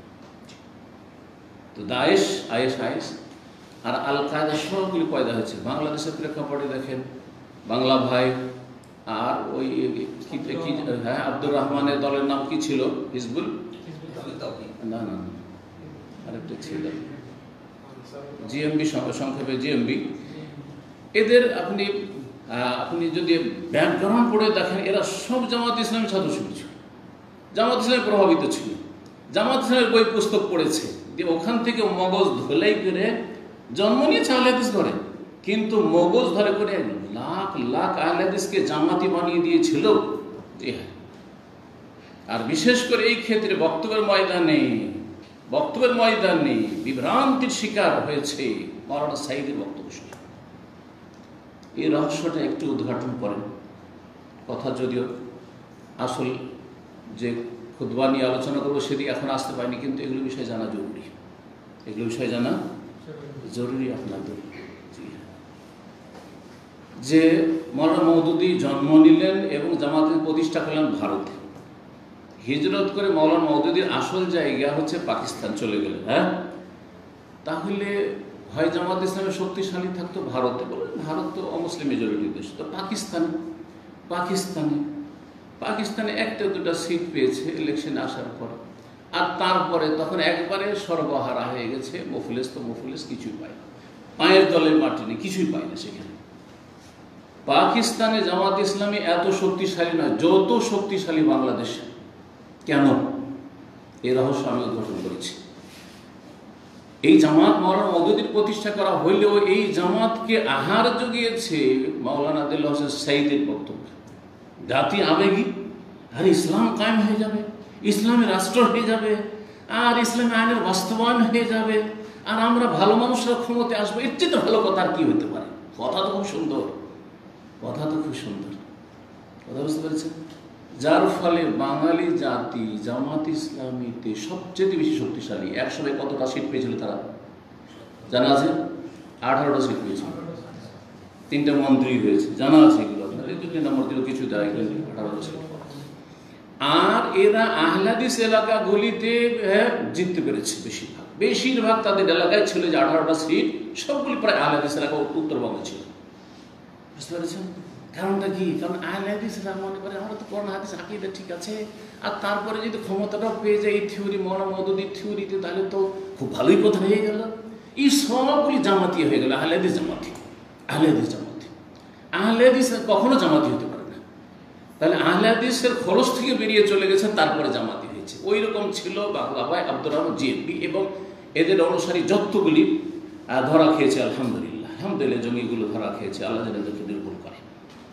তো দায়েশ, আইএস আর আল কায়দা সবগুলি পয়দা হয়েছে বাংলাদেশের প্রেক্ষাপটে। দেখেন বাংলা ভাই আর ওই আব্দুর রহমানের দলের নাম কি ছিল? হিজবুল, না না আরেকটা ছিল জিএমবি, সংক্ষেপে জিএমবি। এদের আপনি যদি ব্যাকগ্রাউন্ড পড়ে দেখেন, এরা সব জামাত ইসলামের ছাত্র ছিল, জামাত ইসলামে প্রভাবিত ছিল, জামাত ইসলামের বই পুস্তক পড়েছে, যে ওখান থেকে মগজ ধোলাই করে জন্ম নিয়েছে আহলে হাদিস ঘরে। কিন্তু মগজ ধরে করে লাখ লাখ আহলে হাদিসকে জামাতি বানিয়ে দিয়েছিল। জি হ্যাঁ। আর বিশেষ করে এই ক্ষেত্রে বক্তব্যের ময়দানে বিভ্রান্তির শিকার হয়েছে মাওলানা সাঈদের বক্তব্য শুনে। এই রহস্যটা একটু উদ্ঘাটন করেন। কথা যদিও আসল যে খুতবা নিয়ে আলোচনা করবো সেদিকে এখন আসতে পারিনি, কিন্তু এগুলো বিষয়ে জানা জরুরি, আপনাদের। যে মাওলানা মওদুদী জন্ম নিলেন এবং জামাতের প্রতিষ্ঠা করলেন ভারতে, হিজরত করে মাওলানা মওদুদীর আসল জায়গা হচ্ছে পাকিস্তান চলে গেলেন। তাহলে হয় জামাত ইসলামের শক্তিশালী থাকতো ভারতে, বলে ভারত তো অমুসলিম মেজরিটি দেশ, তো পাকিস্তানে একটা দুটা সিট পেয়েছে ইলেকশনে আসার পর, আর তারপরে তখন একবারে সর্বহারা হয়ে গেছে। মুফলিস কিছুই পায় না, পায়ের তলে মাটি নেই, কিছুই পায় না সেখানে। পাকিস্তানে জামাত ইসলামী এত শক্তিশালী নয় যত শক্তিশালী বাংলাদেশে। কেন? এই রহস্য আমি উদ্ঘাটন করেছি। এই জামাত মাওলানা মওদুদীর প্রতিষ্ঠা করা হইলেও এই জামাতকে আহার জুগিয়েছে মাওলানা দেলোয়ার হোসেন সাঈদের বক্তব্য। জাতি আবেগী, আর ইসলাম কায়েম হয়ে যাবে, ইসলামী রাষ্ট্র হয়ে যাবে, আর ইসলামী আইনের বাস্তবায়ন হয়ে যাবে, আর আমরা ভালো মানুষরা ক্ষমতা আসবো। এর চেয়ে তো ভালো কথা আর কি হতে পারে? কথা তো খুব সুন্দর, কথা বুঝতে পেরেছেন? যার ফলে বাঙালি জাতি জামাত ইসলামীতে সবচেয়ে বেশি শক্তিশালী। একসময় কতটা সিট পেয়েছিল তারা জানা আছে? 18টা সিট পেয়েছিল, 3টে মন্ত্রী হয়েছে, জানা আছে এগুলো আপনার। এই 2 মন্ত্রীও কিছু দেয়, 18টা সিট। আর এরা আহলে হাদিস এলাকাগুলিতে জিততে পেরেছে বেশিরভাগ তাদের এলাকায় ছিল যে 18টা সিট সবগুলি প্রায় আহলে হাদিস এলাকা উত্তরবঙ্গে ছিল। বুঝতে পেরেছেন কারণটা কি? কারণ আহলে হাদিসরা মনে করে আমরা তো কোরআন হাদিস আকীদা ঠিক আছে, আর তারপরে যদি ক্ষমতাটাও পেয়ে যায় এই থিওরি, মাওলানা মওদুদীর থিওরিতে, তাহলে তো খুব ভালোই কথা হয়ে গেল। এই সবগুলি জামাতি হয়ে গেল, আহলে হাদিস জামাতি। আহলে হাদিস কখনো জামাতি হতে পারে না। তাহলে আহলে হাদিসের খরচ থেকে বেরিয়ে চলে গেছে, তারপরে জামাতি হয়েছে। ওই রকম ছিল বাংলা ভাই আব্দুর রহমান জিএমপি এবং এদের অনুসারী যতগুলি ধরা খেয়েছে। আলহামদুলিল্লাহ জঙ্গিগুলো ধরা খেয়েছে। আল্লাহ যেন এদেরকে দুর্বল করে,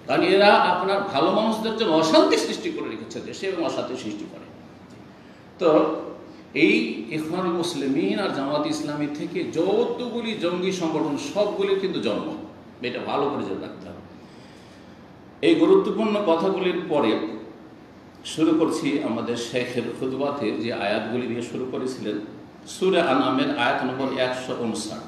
কারণ এরা আপনার ভালো মানুষদের জন্য অশান্তি সৃষ্টি করে রেখেছে দেশে এবং অশান্তি সৃষ্টি করে। তো এই ইখওয়ানুল মুসলিমিন আর জামাত ইসলামী থেকে যতগুলি জঙ্গি সংগঠন সবগুলির কিন্তু জন্ম, এটা ভালো করে জেনে রাখতে হবে। এই গুরুত্বপূর্ণ কথাগুলির পরে শুরু করছি আমাদের শেখের খুতবাতে যে আয়াতগুলি দিয়ে শুরু করেছিলেন, সূরা আনআমের আয়াত নম্বর 159।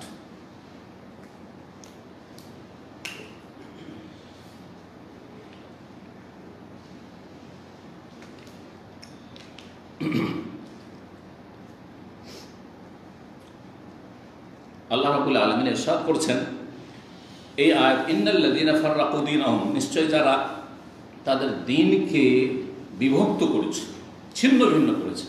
আল্লাহ রাব্বুল আলামিন ইরশাদ করছেন এই আয়াত, ইন্নাল্লাযীনা ফাররাকু দীনাহুম, নিশ্চয় যারা তাদের দ্বীনকে বিভক্ত করেছে, ছিন্ন ভিন্ন করেছে।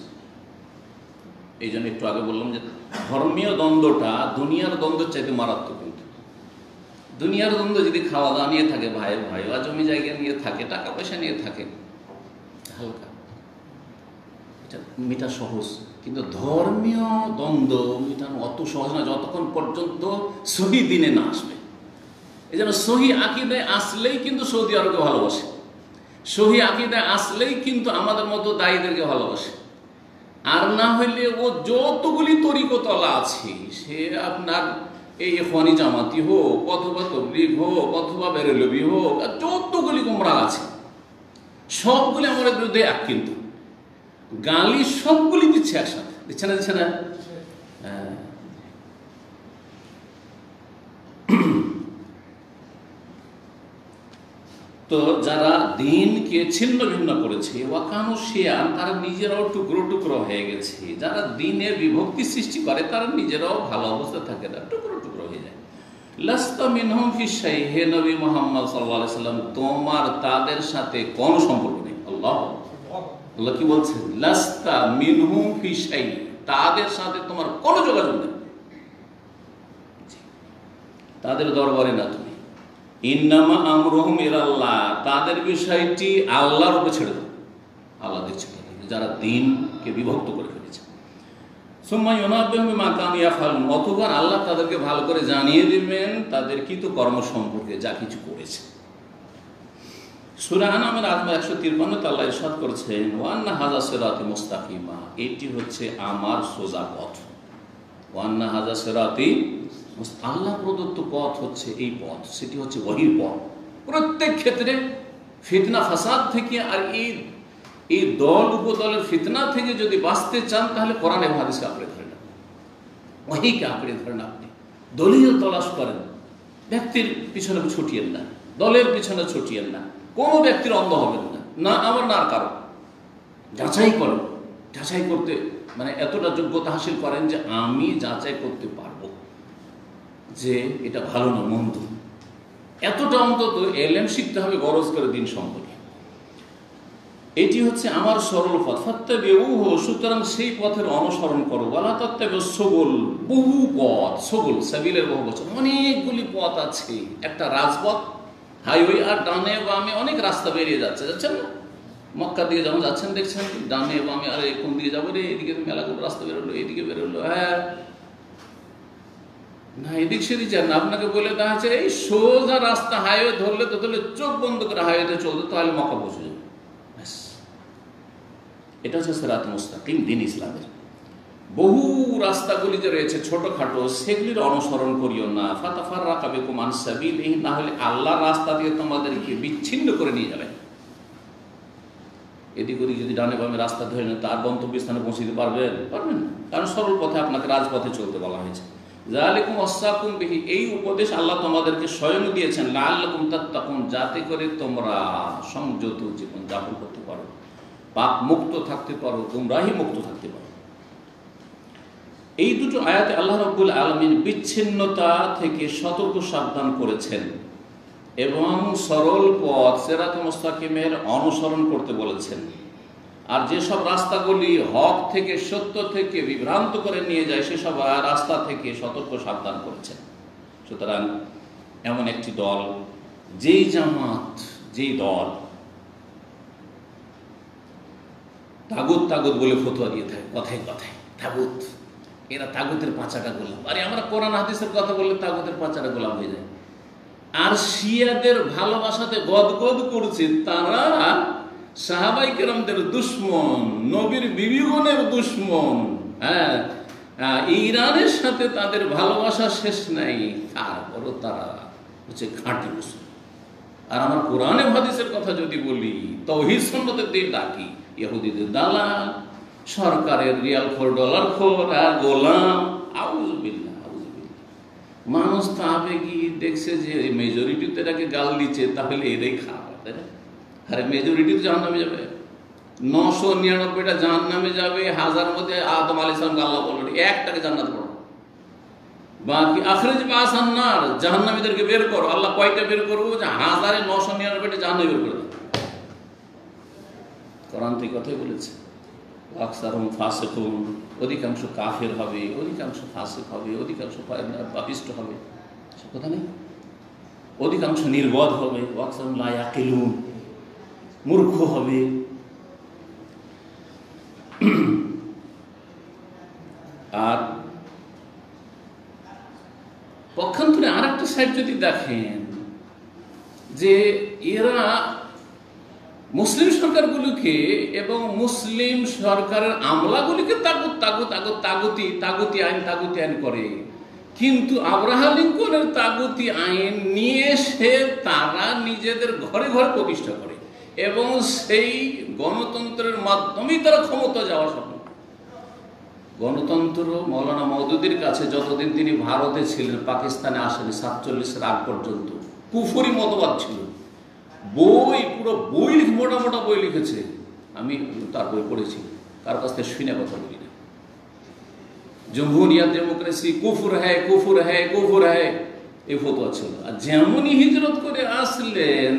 এই জন্য একটু আগে বললাম যে ধর্মীয় দ্বন্দ্বটা দুনিয়ার দ্বন্দ্বের চাইতে মারাত্মক। কিন্তু দুনিয়ার দ্বন্দ্ব যদি খাওয়া দাওয়া নিয়ে থাকে, ভাই বা জমি জায়গা নিয়ে থাকে, টাকা পয়সা নিয়ে থাকে, হালকা, এটা মেটা সহজ। কিন্তু ধর্মীয় দ্বন্দ্ব মেটানো অত সহজ না যতক্ষণ পর্যন্ত সহি দিনে না আসবে। এই জন্য সহি আকীদায় আসলেই কিন্তু সৌদি আরবকে ভালোবাসে, সহি আকীদায় আসলেই কিন্তু আমাদের মতো দায়ীদেরকে ভালোবাসে। আর না হইলে ও যতগুলি তরিকতলা আছে, সে আপনার এই ইখওয়ানি জামাতি হোক অথবা তবলিগ হোক অথবা বেরেলভি হোক, আর যতগুলি গোমরা আছে সবগুলি আমাদের বিরুদ্ধে এক, কিন্তু গালি সবগুলি দিচ্ছে একসাথে, দিচ্ছে না? তো যারা দিনকে ছিন্ন ভিন্ন করেছে, ওয়াকানু শিয়ান, তারা নিজেরাও টুকরো টুকরো হয়ে গেছে। যারা দিনের বিভক্তি সৃষ্টি করে তারা নিজেরাও ভালো অবস্থা থাকে না, টুকরো টুকরো হয়ে যায়। লাস্তা মিনহুম ফি শাই, হে নবী মুহাম্মদ সাল্লাল্লাহু আলাইহি সাল্লাম, তোমার তাদের সাথে কোনো সম্পর্ক নেই। আল্লাহ আল্লাহ কি বলছেন? লাস্তা মিনহুম ফি শাই, তাদের সাথে তোমার কোনো যোগাযোগ নেই, তাদের দরবারে না তুমি। ইন্নামা আমরুহুম ইলাল্লাহ, তাদের বিষয়টি আল্লাহর উপর ছেড়ে দাও, আল্লাহ দেখছে যারা দিনকে বিভক্ত করে ফেলেছে। সুম্মা ইউনাব্বিহুম বিমা কানু ইয়াফআলুন, অতঃপর আল্লাহ তাদেরকে ভালো করে জানিয়ে দিবেন তাদের কৃত কর্ম সম্পর্কে, যা কিছু করেছে। সূরা আনামের 153 আল্লাহ ইরশাদ করেছেন, ওয়া আন্না হাযা সিরাতি মুস্তাকিমা, এটি হচ্ছে আমার সোজা পথ। ওয়া আন্না হাযা সিরাতি, আল্লাহ প্রদত্ত পথ হচ্ছে এই পথ, সেটি হচ্ছে ওহীর পথ। প্রত্যেক ক্ষেত্রে ফিতনা ফাসাদ থেকে আর এই দল উপদলের ফিতনা থেকে যদি বাঁচতে চান তাহলে কোরআন এবং হাদিসকে আঁকড়ে ধরেন, ওহীকে আঁকড়ে ধরেন। আপনি দলীয় তলাশ করেন, ব্যক্তির পিছনে ছুটিয়েন না, দলের পিছনে ছুটিয়েন না, কোনো ব্যক্তির অন্ধ হবেন না, না আমার না আর কারো। যাচাই করেন, যাচাই করতে মানে এতটা যোগ্যতা হাসিল করেন যে আমি যাচাই করতে পারবো যে এটা ভালো না মন্দ। এতটা অন্তত এলেম শিখতে হবে গরজ করে দিন সম্পর্কে। এটি হচ্ছে আমার সরল পথ, ফাত্তাবিউহু, সুতরাং সেই পথের অনুসরণ করো। ওয়ালা তাত্তাবিউ সুবুল, বহু পথ, সুবুল সাবিলের বহু বচন, অনেকগুলি পথ আছে। একটা রাজপথ, হাইওয়ে, আর ডানে বামে অনেক রাস্তা বেরিয়ে যাচ্ছে, যাচ্ছেন না? মক্কা দিকে যখন যাচ্ছেন দেখছেন ডানে বামে, আরে কোন দিকে যাবো রে, এদিকে মেলাগুলো রাস্তা বেরোলো, এদিকে বেরোলো, হ্যাঁ না এদিক সেদিক যান না, আপনাকে বলে দেওয়া হচ্ছে এই সোজা রাস্তা হাইওয়ে ধরলে তো ধরলে চোখ বন্ধ করে হাইওয়েতে চলতে, তাহলে মক্কা পৌঁছে যাবে। এটা হচ্ছে সিরাত মুস্তাকিম, দিন ইসলামের। বহু রাস্তাগুলি যে রয়েছে ছোটখাটো, সেগুলির অনুসরণ করিও না। ফাতাফাররাকা বিকুম আন সাবিলিহি, না হলে আল্লাহর রাস্তা দিয়ে তোমাদেরকে বিচ্ছিন্ন করে নিয়ে যাবে। এদিক ওদিক যদি ডানে বামে রাস্তা ধরে নেন, তার গন্তব্যস্থানে পৌঁছতে পারবেন? পারবেন না, কারণ সরল পথে আপনাকে রাজপথে চলতে বলা হয়েছে। যালিকুম ওয়াসাকুম বিহি, এই উপদেশ আল্লাহ তোমাদেরকে স্বয়ং দিয়েছেন, লাআল্লাকুম তাত্তাকুন, যাতে করে তোমরা সংযত জীবন যাপন করতে পারো, পাপ মুক্ত থাকতে পারো, গুমরাহি মুক্ত থাকতে পারো। এই দুটো আয়াতে আল্লাহ রাব্বুল আলামিন বিচ্ছিন্নতা থেকে সতর্ক সাবধান করেছেন এবং সরল পথ সিরাতুল মুস্তাকিমের অনুসরণ করতে বলেছেন। আর যেসব রাস্তাগুলি হক থেকে, সত্য থেকে বিভ্রান্ত করে নিয়ে যায়, সেসব রাস্তা থেকে সতর্ক সাবধান করেছেন। সুতরাং এমন একটি দল, যেই জামাত, যেই দল তাগুত তাগুত বলে ফতোয়া দিয়ে থাকে কথায় কথায়, তাগুত, এরা তাগুতের পাঁচাটা গোলাম। আরে আমরা কোরআন হাদিসের কথা বললে তাগুতের পাঁচাটা গোলাম হয়ে যায়। আর শিয়াদের ভালোবাসাতে গদগদ করছে, তারা সাহাবাই কেরামদের দুশ্মন, নবীর বিবিগণের দুশ্মন। হ্যাঁ, ইরানের সাথে তাদের ভালোবাসা শেষ নাই, তারপরও তারা হচ্ছে খাঁটি মুসলিম। আর আমার কোরআনে হাদিসের কথা যদি বলি, তাওহীদ সুন্নতের দিকে ডাকি, ইহুদিদের দালাল, সরকারের রিয়াল খোর, ডলার খোর, গোলাম। আউযুবিল্লাহ, আউযুবিল্লাহ। মানুষ তো আবেগী, দেখছে যে মেজরিটিতে এটাকে গাল দিচ্ছে, তাহলে এটাই খারাপ, তাই না? আরে মেজরিটি তো জাহান্নামে যাবে, 999টা জাহান্নামে যাবে, 1000 মধ্যে আদম আলাইহিস সালামকে আল্লাহ বললেন একটাকে জান্নাত করো, বাকি আখরিজ বাসান নার, জাহান্নামীদেরকে বের করো। আল্লাহ কয়টা বের করবো? যে 1999টা জাহান্নামে বের করে দাও। কোরআন তো কথাই বলেছে, আকসারুহুম ফাসিকুন, অধিকাংশ কাফের হবে, অধিকাংশ ফাসিক হবে, অধিকাংশ পাপিষ্ট হবে, সে কথা নেই। অধিকাংশ নির্বোধ হবে, আকসারুহুম লা ইয়াকিলুন, মূর্খ হবে। আর পক্ষান্তরে আর একটা সাইড যদি দেখেন, যে এরা মুসলিম সরকারগুলোকে এবং মুসলিম সরকারের আমলাগুলিকে তাগুত তাগুত তাগুত তাগুতি তাগুতি আইন তাগুতি আইন করে, কিন্তু আব্রাহাম লিঙ্কনের তাগুতি আইন নিয়ে এসে তারা নিজেদের ঘরে ঘরে প্রতিষ্ঠা করে এবং সেই গণতন্ত্রের মাধ্যমেই তারা ক্ষমতা যাওয়া স্বপ্ন। গণতন্ত্র মৌলানা মওদুদির কাছে যতদিন তিনি ভারতে ছিলেন, পাকিস্তানে আসেনি, 47-এর আগ পর্যন্ত কুফরি মতবাদ ছিল। বই, পুরো বই মোটা মোটা বই লিখেছে। আমি তার বই পড়েছি, কার কাছ থেকে শুনে কথা বলি না। জমহুরিয়াত, ডেমোক্রেসি কুফর হ্যায়, কুফর হ্যায়, কুফর হ্যায়, এই ফতোয়া ছিল। আর যেমনই হিজরত করে আসলেন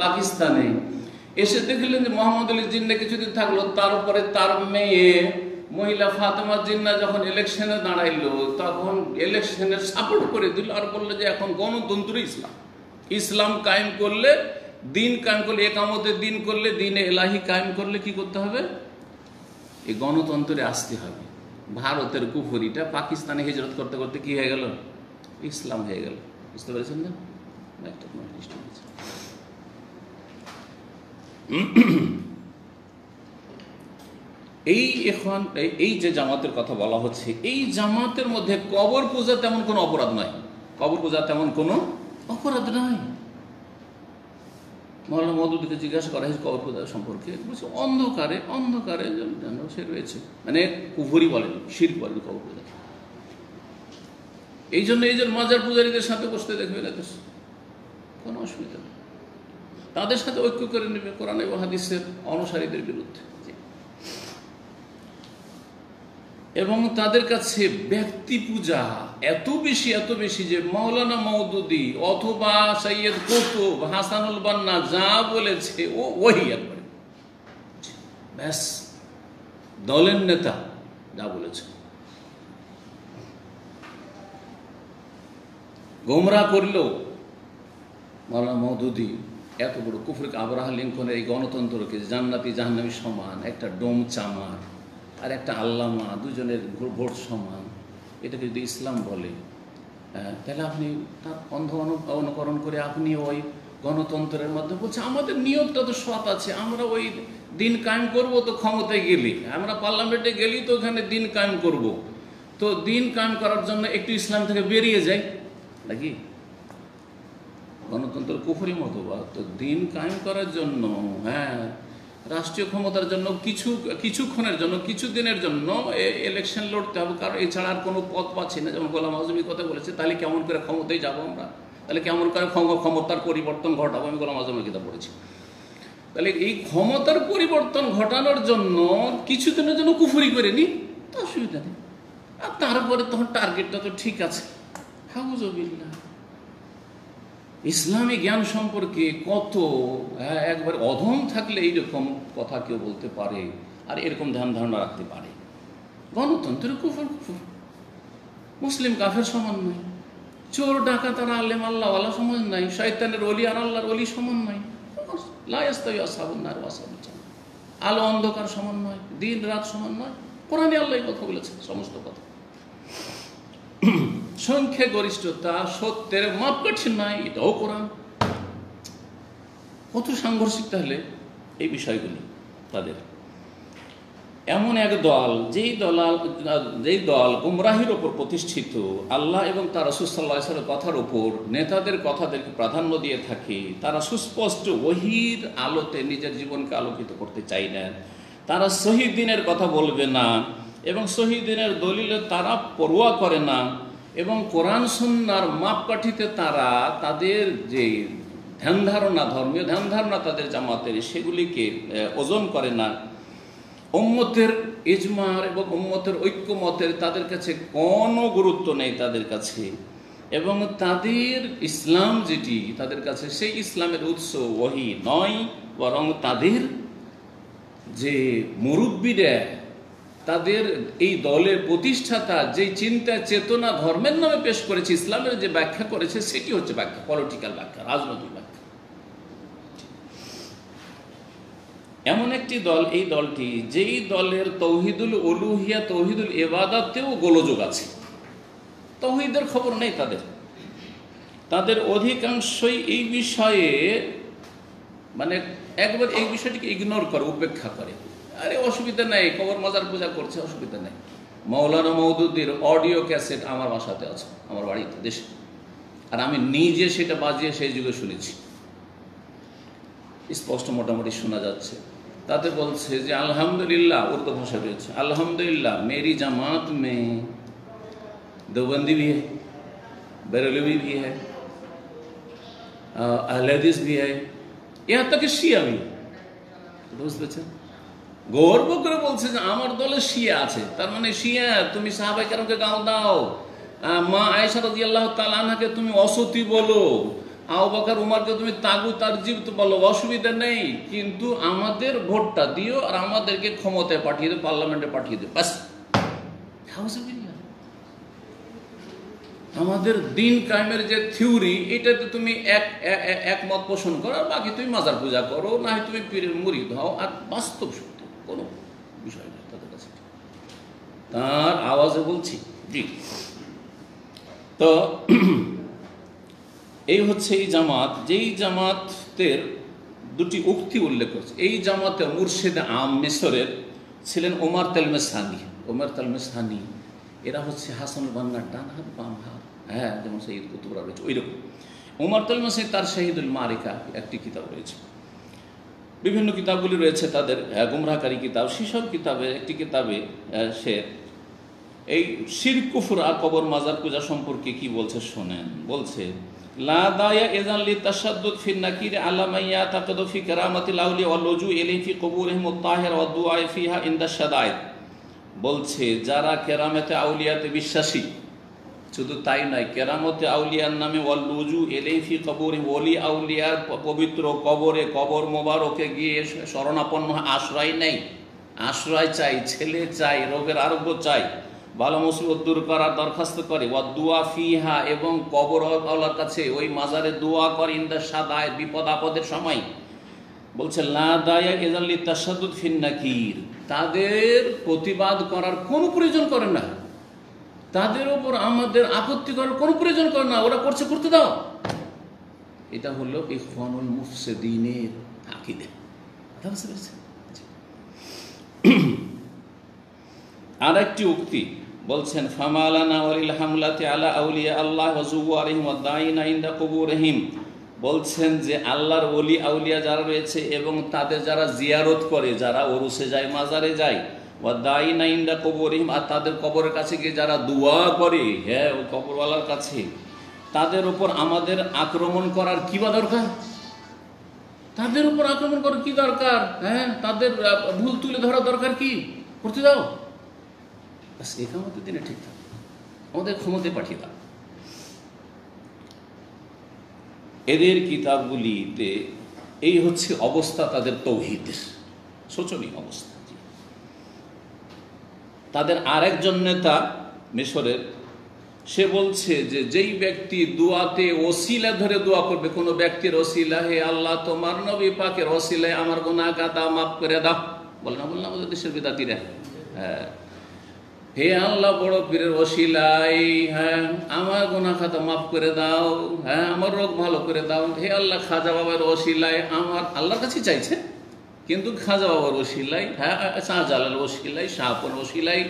পাকিস্তানে, এসে দেখলেন যে মোহাম্মদ আলী জিন্না কিছুদিন থাকলো, তারপরে তার মেয়ে মহিলা ফাতেমা জিন্না যখন ইলেকশনে দাঁড়াইলো, তখন ইলেকশনের সাপোর্ট করে দিল আর বললো যে এখন গণতন্ত্র ইসলাম, ইসলাম কায়েম করলে, দিন কায়েম করলে, একামতের দিন করলে, দিনে এলাহি কায়েম করলে কি করতে হবে? এই গণতন্ত্রে আসতে হবে। ভারতের কুফরিটা পাকিস্তানে হিজরত করতে করতে কি হয়ে গেল? ইসলাম হয়ে গেল। বুঝতে পেরেছেন না? একটা এই যে জামাতের কথা বলা হচ্ছে, এই জামাতের মধ্যে কবর পূজা তেমন কোনো অপরাধ নয়। কবর পূজা তেমন কোনো অপরাধ নয়। মৌলানা মওদুদীকে জিজ্ঞাসা করা হয়েছে কবর পূজা সম্পর্কে, বলছে অন্ধকারে অন্ধকারে যেন সে রয়েছে, মানে কুফরি বলেন, শিরক বলেন কবর পূজা। এই জন্য মাজার পূজারীদের সাথে বসতে দেখবে না, কোনো অসুবিধা নেই, তাদের সাথে ঐক্য করে নেবে কোরআন এবং হাদিসের অনুসারীদের বিরুদ্ধে। এবং তাদের কাছে ব্যক্তি পূজা এত বেশি যে মাওলানা মওদুদী অথবা সৈয়দ কুতুব, হাসানুল বান্না যা বলেছে ওই একবারে ব্যাস, দলের নেতা যা বলেছে। গোমরা করলেও মাওলানা মওদুদী এত বড় কুফরকে, আব্রাহা লিঙ্কনের এই গণতন্ত্রকে জান্নাতি জাহান্নামী সমান, একটা ডোম চামার আর একটা আল্লামা, দুজনের ভোট সমান, এটাকে যদি ইসলাম বলে, তাহলে আপনি তার অন্ধ অনুকরণ করে আপনি ওই গণতন্ত্রের মধ্যে বলছে আমাদের নিয়তটা তো সৎ আছে, আমরা ওই দিন কায়েম করব, তো ক্ষমতায় গেলি, আমরা পার্লামেন্টে গেলি তো ওখানে দিন কায়েম করব, তো দিন কায়েম করার জন্য একটু ইসলাম থেকে বেরিয়ে যাই নাকি? গণতন্ত্র কুফরি মতবাদ। তো দিন কায়েম করার জন্য, রাষ্ট্রীয় ক্ষমতার জন্য কিছুক্ষণের জন্য, কিছুদিনের জন্য ইলেকশন লড়তে হবে, কারণ এছাড়া আর কোনো পথ পাচ্ছি না। যেমন গোলাম আজমি কথা বলেছে, তাহলে কেমন করে ক্ষমতায় যাবো আমরা, তাহলে কেমন করে ক্ষমতার পরিবর্তন ঘটাবো? আমি গোলাম আজমের কিতাব পড়েছি। তাহলে এই ক্ষমতার পরিবর্তন ঘটানোর জন্য কিছুদিনের জন্য কুফরি করে নি, তো অসুবিধা নেই। আর তারপরে তখন টার্গেটটা তো ঠিক আছে। হাউজুবিল্লাহ, ইসলামী জ্ঞান সম্পর্কে কত একবার অধম থাকলে এইরকম কথা কেউ বলতে পারে আর এরকম ধ্যান ধারণা রাখতে পারে। গণতন্ত্রের কুফর, মুসলিম কাফের সমান নয়, চোর ডাকাত আর আলেম আল্লাহওয়ালা সমান নাই, শয়তানের ওলি আর আল্লাহর ওলি সমান নয়, লা ইয়াস্তাওয়ি আসহাবুন নার ওয়া আসহাবুল জান্নাহ, আলো অন্ধকার সমান নয়, দিন রাত সমান নয়। কোরআনে আল্লাহ কথা বলেছে, সমস্ত কথা। সংখ্যা গরিষ্ঠতা সত্যের মাপকাঠি নাই, এটাও কোরআন। কত সাংঘর্ষিক তাহলে এই বিষয়গুলি তাদের। এমন এক দল, যেই দল গুমরাহির ওপর প্রতিষ্ঠিত, আল্লাহ এবং তার রাসূল সাল্লাল্লাহু আলাইহি ওয়াসাল্লামের কথার ওপর, নেতাদের কথাদেরকে প্রাধান্য দিয়ে থাকে, তারা সুস্পষ্ট ওহীর আলোতে নিজের জীবনকে আলোকিত করতে চায় না, তারা সহিহ দ্বীনের কথা বলবে না এবং সহিহ দ্বীনের দলিলে তারা পরোয়া করে না, এবং কোরআন সুন্নাহর মাপকাঠিতে তারা তাদের যে ধ্যান ধারণা, ধর্মীয় ধ্যান ধারণা তাদের জামাতের, সেগুলিকে ওজন করে না। উম্মতের ইজমার এবং উম্মতের ঐক্যমতের তাদের কাছে কোনো গুরুত্ব নেই তাদের কাছে, এবং তাদের ইসলাম যেটি তাদের কাছে, সেই ইসলামের উৎস ওহী নয়, বরং তাদের যে মুরব্বীরা, তাদের এই দলের প্রতিষ্ঠাতা যে চিন্তা চেতনা ধর্মের নামে পেশ করেছে, ইসলামের যে ব্যাখ্যা করেছে, সেটি হচ্ছে ব্যাখ্যা, পলিটিক্যাল ব্যাখ্যা, রাজনৈতিক ব্যাখ্যা। এমন একটি দল, এই দলটি, যেই দলের তৌহিদুল উলুহিয়া, তৌহিদুল ইবাদতেও গোলযোগ আছে, তৌহিদের খবর নেই তাদের অধিকাংশই এই বিষয়ে মানে একবার এই বিষয়টিকে ইগনোর করে, উপেক্ষা করে। আরে অসুবিধা নেই, কবর মাজার পূজা করছে, অসুবিধা নেই। মাওলানা মওদুদীর অডিও ক্যাসেট আমার বাসাতে আছে, আমার বাড়িতে, দেশে, আর আমি নিজে সেটা বাজিয়ে সেই যুগে শুনেছি, স্পষ্ট মোটামুটি শোনা যাচ্ছে। তাতে বলছে যে আলহামদুলিল্লাহ, উর্দু ভাষা রয়েছে, আলহামদুলিল্লাহ मेरी जमात में देवबंदी भी है, बरेलवी भी है, अहले हदीस भी है, यहाँ तक শিয়া भी, বুঝতে পেরেছেন? গর্ব করে বলছে যে আমার দলে শিয়া আছে, তার মানে শিয়া তুমি সাহাবায়ে কেরামকে গাল দাও, মা আয়েশা রাদিয়াল্লাহু তাআলা আনহাকে তুমি অসতী বলো, আবু বকর উমরকে তুমি তাগুত আর জিবত বলো, অসুবিধা নেই, কিন্তু আমাদের ভোটটা দিও আর আমাদেরকে ক্ষমতায় পাঠিয়ে দিও, পার্লামেন্টে পাঠিয়ে দিও, বাস। আমাদের দিন কায়েমের যে থিওরি, এটাতে তুমি একমত পোষণ করো, আর বাকি তুমি মাজার পূজা করো, না হয় তুমি পীরের মুরিদ হও, আর বাস্তব সত্য কোনো বিষয় নেই তাদের কাছে। তার আওয়াজে বলছি জি। তো এই হচ্ছে এই জামাত, যেই জামাতের দুটি উক্তি উল্লেখ করছে। এই জামাতের মুর্শিদ আম মিশরের ছিলেন ওমর তেলমেসানি। ওমর তেলমেসানি এরা হচ্ছে হাসানুল বান্নার ডান হাত বাম হাত, হ্যাঁ, যেমন শহীদ কুতুবরা রয়েছে ওই রকম। ওমর তেলমেসানি তার শহীদুল মারিকা একটি কিতাব রয়েছে, বিভিন্ন কিতাবগুলি রয়েছে তাদের গুমরাহকারী কিতাব। সেসব কিতাবে একটি কিতাবে সে এই শিরক কুফর আর কবর মাজার পূজা সম্পর্কে কি বলছে শোনেন। বলছে লা দায়া ইযান লিতাশাদ্দুদ ফিন নাকির আলা মান ইয়াতাকিদু ফি কারামাতিল আউলিয়া ওয়াল লুজু ইলাইহি ফি কুবুরিহিম আত-তাহিরা ওয়াদ দুআ ফিহা ইনদা শাদায়েদ। বলছে যারা কেরামতে আউলিয়াতে বিশ্বাসী, শুধু তাই নয়, কেরামতে আউলিয়ার নামে ওয়াল লুজু ইলাইহি ফি কুবুরিহিম, ওলি আউলিয়ার পবিত্র কবরে, কবর মোবারকে গিয়ে শরণাপন্ন আশ্রয় নেই, আশ্রয় চাই, ছেলে চাই, রোগের আরোগ্য চাই, ভালো মুসিবত দূর করার দরখাস্ত করে, ওয়া দুআ ফিহা, এবং কবর আল্লাহর কাছে ওই মাজারে দোয়া করে, ইনদা শাদায়েদ, বিপদ আপদের সময়। বলছে লা দায়া ইযান লিতাশাদ্দুদ ফিন নাকির, তাদের প্রতিবাদ করার কোনো প্রয়োজন করে না, তাদের ওপর আমাদের আপত্তি করার কোনো প্রয়োজন করে না, ওরা করছে করতে দাও। এটা হলো ইখওয়ানুল মুফসিদিনের আকীদা। আর একটি উক্তি বলছেন ফামালানা ওয়ালিল হামলাতি আলা আউলিয়া আল্লাহ ওয়া যুওয়ারিহিম ওয়া দাইনা ইনদা কুবুরিহিম। বলছেন যে আল্লাহর ওলি আউলিয়া যারা রয়েছে এবং তাদের যারা জিয়ারত করে, যারা ওরুসে যায়, মাজারে যায়, ওয়া দাইনা ইনদা কুবুরিহিম, আর তাদের কবরের কাছে গিয়ে যারা দোয়া করে, হ্যাঁ, ওই কবরওয়ালার কাছে, তাদের উপর আমাদের আক্রমণ করার কি বা দরকার? তাদের উপর আক্রমণ করার কি দরকার? হ্যাঁ, তাদের ভুল তুলে ধরা দরকার কি? করতে দাও, বাস। একামতের দিনে ঠিক থাকবে, আমাদের ক্ষমতায় পাঠিয়ে দাও। এদের কিতাবগুলিতে এই হচ্ছে অবস্থা তাদের তৌহিদের, শোচনীয় অবস্থা। তাদের আরেকজন নেতা মিশরের, সে বলছে যে যেই ব্যক্তি দোয়াতে ওসিলা ধরে দোয়া করবে, কোনো ব্যক্তির ওসিলা, হে আল্লাহ তোমার নবী পাকের ওসিলায় আমার গুনাহ খাতা মাফ করে দাও, বলে না, বললাম আমাদের দেশের বিদাতিরা, হ্যাঁ, হে আল্লাহ বড় পীরের ওসিলাই, হ্যাঁ, আমার গুনাহ খাতা মাফ করে দাও, হ্যাঁ, আমার রোগ ভালো করে দাও, হে আল্লাহ খাজা বাবার ওসিলাই, আমার আল্লাহর কাছে চাইছে, কিন্তু খাজা বাবার ওসিলাই, হ্যাঁ, শাহজালাল ওসিলাই, শাহপুর ওসিলাই,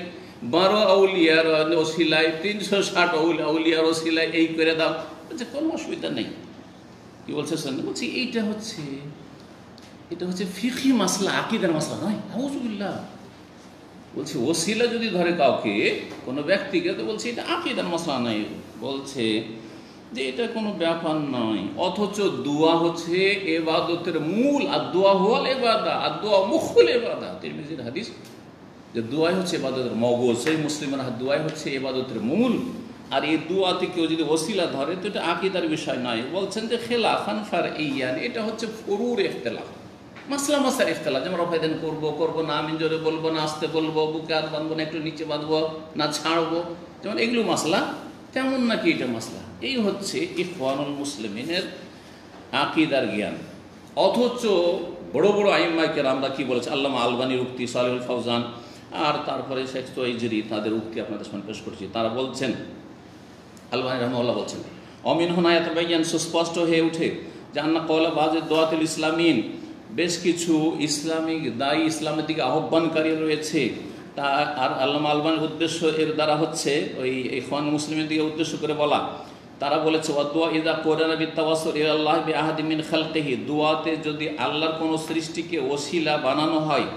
12 আউলিয়ার ওসিলাই, 360 আউলিয়ার ওসিলাই, এই করে দাও, বলছে কোনো অসুবিধা নেই। কি বলছে শুনে, বলছি এটা হচ্ছে ফিকহি মাসলা, আকীদার মাসলা নয়। আউযুবিল্লাহ। বলছে ওসিলা যদি ধরে কাউকে, কোনো ব্যক্তিকে, তো বলছে এটা আকীদার মাসলা নাই, বলছে যে এটা কোনো ব্যাপার নয়। অথচ দোয়া হচ্ছে ইবাদতের মূল, আর দোয়া হওয়াল ইবাদা, আর দোয়া মুখুল ইবাদা। তিরমিজির হাদিস যে দোয়াই হচ্ছে ইবাদতের মগজ, সেই মুসলিমের দোয়াই হচ্ছে ইবাদতের মূল। আর এই দোয়াতে কেউ যদি ওসিলা ধরে তো এটা আকীদার বিষয় নয়। বলছেন যে খেলাফান ফারঈয়ান, এটা হচ্ছে ফুরুর ইখতিলাফ, মাসলা মাসার ইখতিলাফ, যেমন রফায়দান করবো না, আমি জোরে বলবো না, আস্তে বলবো, বুকে হাত বাঁধবো না, একটু নিচে বাঁধবো না, ছাড়বো, যেমন এগুলো মাসলা, তেমন নাকি এটা মাসলা। এই হচ্ছে ইখওয়ানুল মুসলিমিনের আকীদার জ্ঞান। অথচ বড় বড় আইম্মায়ে কেরামরা কি বলেছে, আল্লামা আলবানীর উক্তি, সালেহুল ফাওজান, আর তারপরে শেখ তোয়াইজরি, তাদের উক্তি আপনাদের সামনে পেশ করছি। তারা বলছেন, আলবানী রাহমাহুল্লাহ বলছেন, অমিন হুনায়াত বাইয়ান, সুস্পষ্ট হয়ে ওঠে যে আন্না কওলা বাযে দোয়াতুল ইসলামিন, বেশ কিছু ইসলামিক দায়ী, ইসলামের দিকে আহ্বানকারী রয়েছে। তা আর আল্লামা আলবানীর উদ্দেশ্য এর দ্বারা হচ্ছে ওই ইখওয়ান মুসলিমের দিকে উদ্দেশ্য করে বলা। তারা বলেছে ওয়াদুয়া ইযা কুরানা বিতাওয়াসসুল ইলাল্লাহ বিআহাদি মিন খালকিহি, দুআতে যদি আল্লাহর কোনো সৃষ্টিকে ওসিলা বানানো হয়,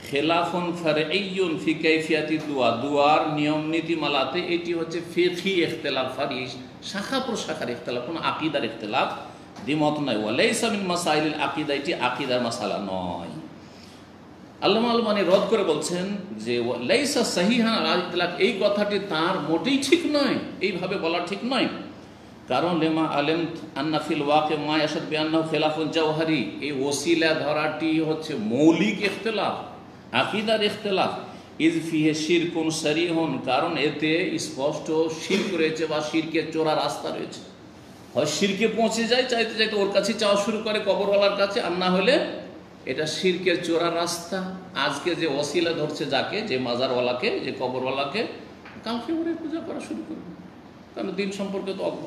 খেলাফুন ফারঈয়ুন ফি কাইফিয়াতি দুআ, দুআর নিয়ম নীতিমালাতে এটি হচ্ছে ফিকহি ইখতিলাফ, শাখা প্রশাখার ইখতিলাফ, কোনো আকীদার ইখতিলাফ দ্বিমত নয়। ওয়ালাইসা মিন মাসাইলিল আকিদা, এটি আকিদার মাসালা নয়। আল্লামা আলবানী রদ করে বলছেন যে লাইসা সাহিহান আলা ইতলাক, এই কথাটি তার মোটেই ঠিক নয়, এইভাবে বলা ঠিক নয়। কারণ লেমা আলেম আন্না ফিল ওয়াকে মা ইয়াশাদ বিআন্নাহু খিলাফুল জাওহারি, এই ওসিলা ধরাটি হচ্ছে মৌলিক ইখতিলাফ, আকিদার ইখতিলাফ। ইজ ফিহে শিরকুন সারিহুন, কারণ এতে স্পষ্ট শিরক রয়েছে বা শিরকের চোরা রাস্তা রয়েছে। হয় শিরকে পৌঁছে যায়, চাইতে চাইতে ওর কাছে চাওয়া শুরু করে কবরওয়ালার কাছে, আর না হলে এটা শিরকের চোরা রাস্তা। আজকে যে ওসিলা ধরছে যাকে, যে মাজারওয়ালাকে, যে কবরওয়ালাকে, কালকে ওরে পূজা করা শুরু করবে, কারণ দিন সম্পর্কে তো অজ্ঞ।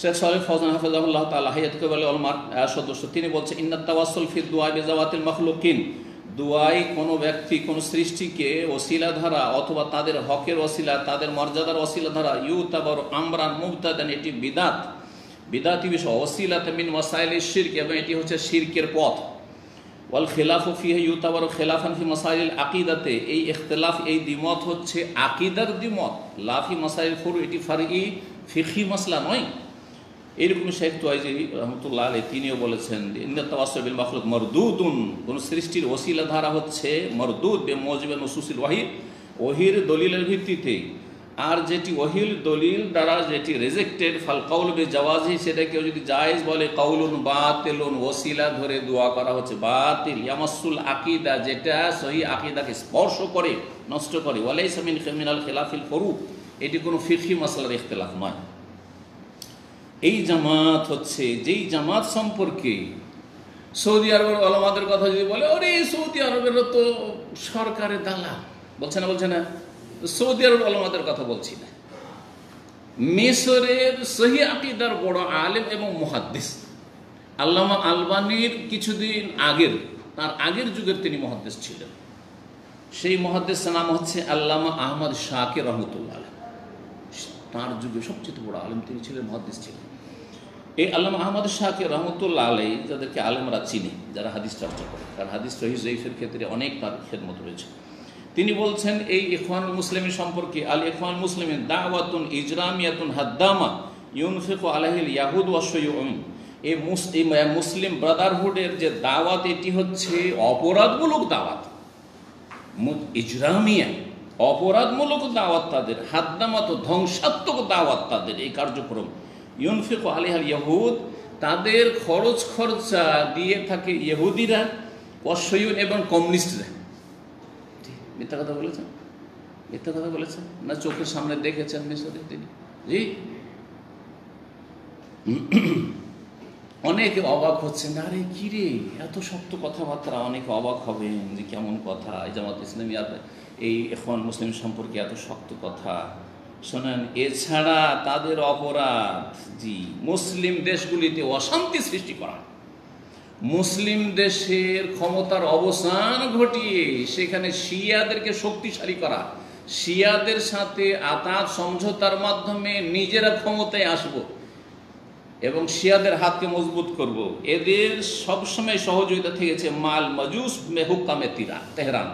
শেখ সালেহ ফওজান হাফিজাহুল্লাহ তাআলা হায়াত কাবালে উলামার সদস্য, তিনি বলছেন ইন্নাত তাওয়াসসুল ফি দুআ বিজাওয়াতিল মাখলুকিন, দুআই কোনো ব্যক্তি কোনো সৃষ্টিকে ওসিলা ধরা অথবা তাদের হকের ওসিলা, তাদের মর্যাদার ওসিলা ধরা, ইউতাবার আমরান মুবতাদান, এটি বিদাত, বিদাতি বিষয়। ওসিলাতে মিন মাসাইলিশ শিরক, এবং এটি হচ্ছে শিরকের পথ। ওয়াল খিলাফু ফিহি ইউতাবারু খিলাফান ফি মাসাইলিল আকিদাতে, এই ইখতিলাফ, এই দ্বিমত হচ্ছে আকিদার দ্বিমত, লা ফি মাসাইল ফুরু, এটি ফারঈ ফিকহি মাসলা নয়। এইরকম শেখ তুয়াইজি রহমতুল্লাহ আলাইহি তিনিও বলেছেন ইন্নাত তাওয়াসসুল বিল মাখলুক মারদুদুন, কোন সৃষ্টির ওসিলা ধারা হচ্ছে মারদুদ বিমুজিবিন নুসুসিল ওয়াহি, ওহির দলিলের ভিত্তিতে। আর যেটি ওহির দলিল দ্বারা যেটি রিজেক্টেড, ফাল কাউল বিজাওয়াজি, সেটা কেউ যদি জায়েজ বলে, কাউলুন বাতিলুন, ওসিলা ধরে দোয়া করা হচ্ছে বাতিল। ইয়ামাসসুল আকিদা, যেটা সহি আকিদাকে স্পর্শ করে, নষ্ট করে। ওয়ালাইসা মিনাল খিলাফিল ফুরু, এটি কোনো ফিকহি মাসলার ইখতিলাফ নয়। এই জামাত হচ্ছে, যেই জামাত সম্পর্কে সৌদি আরবের ওলামাদের কথা যদি বলে, ওরে সৌদি আরবের তো সরকারের দালাল, বলছে না, বলছে না, সৌদি আরবের ওলামাদের কথা বলছি না, মিশরের সহি আকিদার বড় আলেম এবং মুহাদ্দিস আল্লামা আলবানীর কিছুদিন আগের, তার আগের যুগের তিনি মুহাদ্দিস ছিলেন। সেই মুহাদ্দিসের নাম হচ্ছে আল্লামা আহমদ শাকির রহমতুল্লাহ আলাইহি। তার যুগে সবচেয়ে বড় আলেম তিনি ছিলেন, মুহাদ্দিস ছিলেন। এই আল্লামা আহমদ শাকির রহমতুল্লাহ আলাইহি, যাদেরকে আলেমরা চিনে, যারা হাদিস চর্চা করে, কারণ হাদিস সহিহ যঈফের ক্ষেত্রে অনেক তার খেদমত রয়েছে। তিনি বলছেন এই ইখওয়ানুল মুসলিমিন সম্পর্কে, আল ইখওয়ানুল মুসলিমিন দাওয়াতুন ইজরামিয়াতুন হাদ্দামা ইউনফিকু আলাইহিল ইয়াহুদ ওয়াশ শাইউন, এই মুসলিম ব্রাদারহুডের যে দাওয়াত, এটি হচ্ছে অপরাধমূলক দাওয়াত, ইজরামিয়া, অপরাধমূলক দাওয়াত তাদের, হাদ্দামাত, ধ্বংসাত্মক দাওয়াত তাদের এই কার্যক্রম। ইউনফিকু আলাইহিল ইয়াহুদ, তাদের খরচ খরচা দিয়ে থাকে ইহুদিরা, ওয়াশ শাইউন, এবং কমিউনিস্টরা। মিথ্যা কথা বলেছেন, মিথ্যা কথা বলেছেন না, চোখের সামনে দেখেছেন মিশরে তিনি। জি, অনেকে অবাক হচ্ছেন, আরে কি রে এত শক্ত কথাবার্তা, অনেকে অবাক হবেন যে কেমন কথা, এই জামাত ইসলামী আর এই ইখওয়ান মুসলিম সম্পর্কে এত শক্ত কথা। শোনেন, এছাড়া তাদের অপরাধ, জি, মুসলিম দেশগুলিতে অশান্তি সৃষ্টি করা, মুসলিম দেশের ক্ষমতার অবসান ঘটিয়ে সেখানে শিয়াদেরকে শক্তিশালী করা, শিয়াদের সাথে আতাত সমঝোতার মাধ্যমে নিজেরা ক্ষমতায় আসব এবং শিয়াদের হাতকে মজবুত করব, এদের সবসময় সহযোগিতা থেকেছে মাল মাজুস মেহুকামে তেহরান,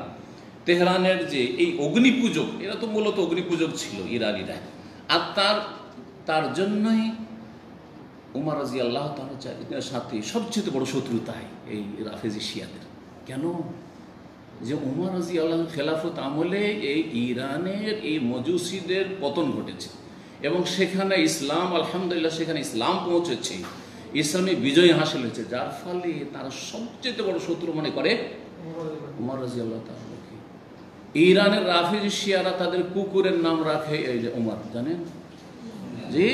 তেহরানের যে এই অগ্নিপূজক, এরা তো মূলত অগ্নিপূজক ছিল ইরানিরা, আর তার জন্যই উমর রাদিয়াল্লাহু তাআলার সাথে সবচেয়ে বড় শত্রুতাই এই রাফেজি শিয়াদের। কেন? যে উমর রাদিয়াল্লাহু খেলাফত আমলে এই ইরানের এই মজুসিদের পতন ঘটেছে এবং সেখানে ইসলাম, আলহামদুলিল্লাহ, সেখানে ইসলাম পৌঁছেছে, ইসলামী বিজয় হাসিল হয়েছে, যার ফলে তারা সবচেয়ে বড় শত্রু মনে করে উমর রাদিয়াল্লাহু তাআলাকে। ইরানের রাফেজি শিয়ারা তাদের কুকুরের নাম রাখে এই যে উমর, জানেন? জি,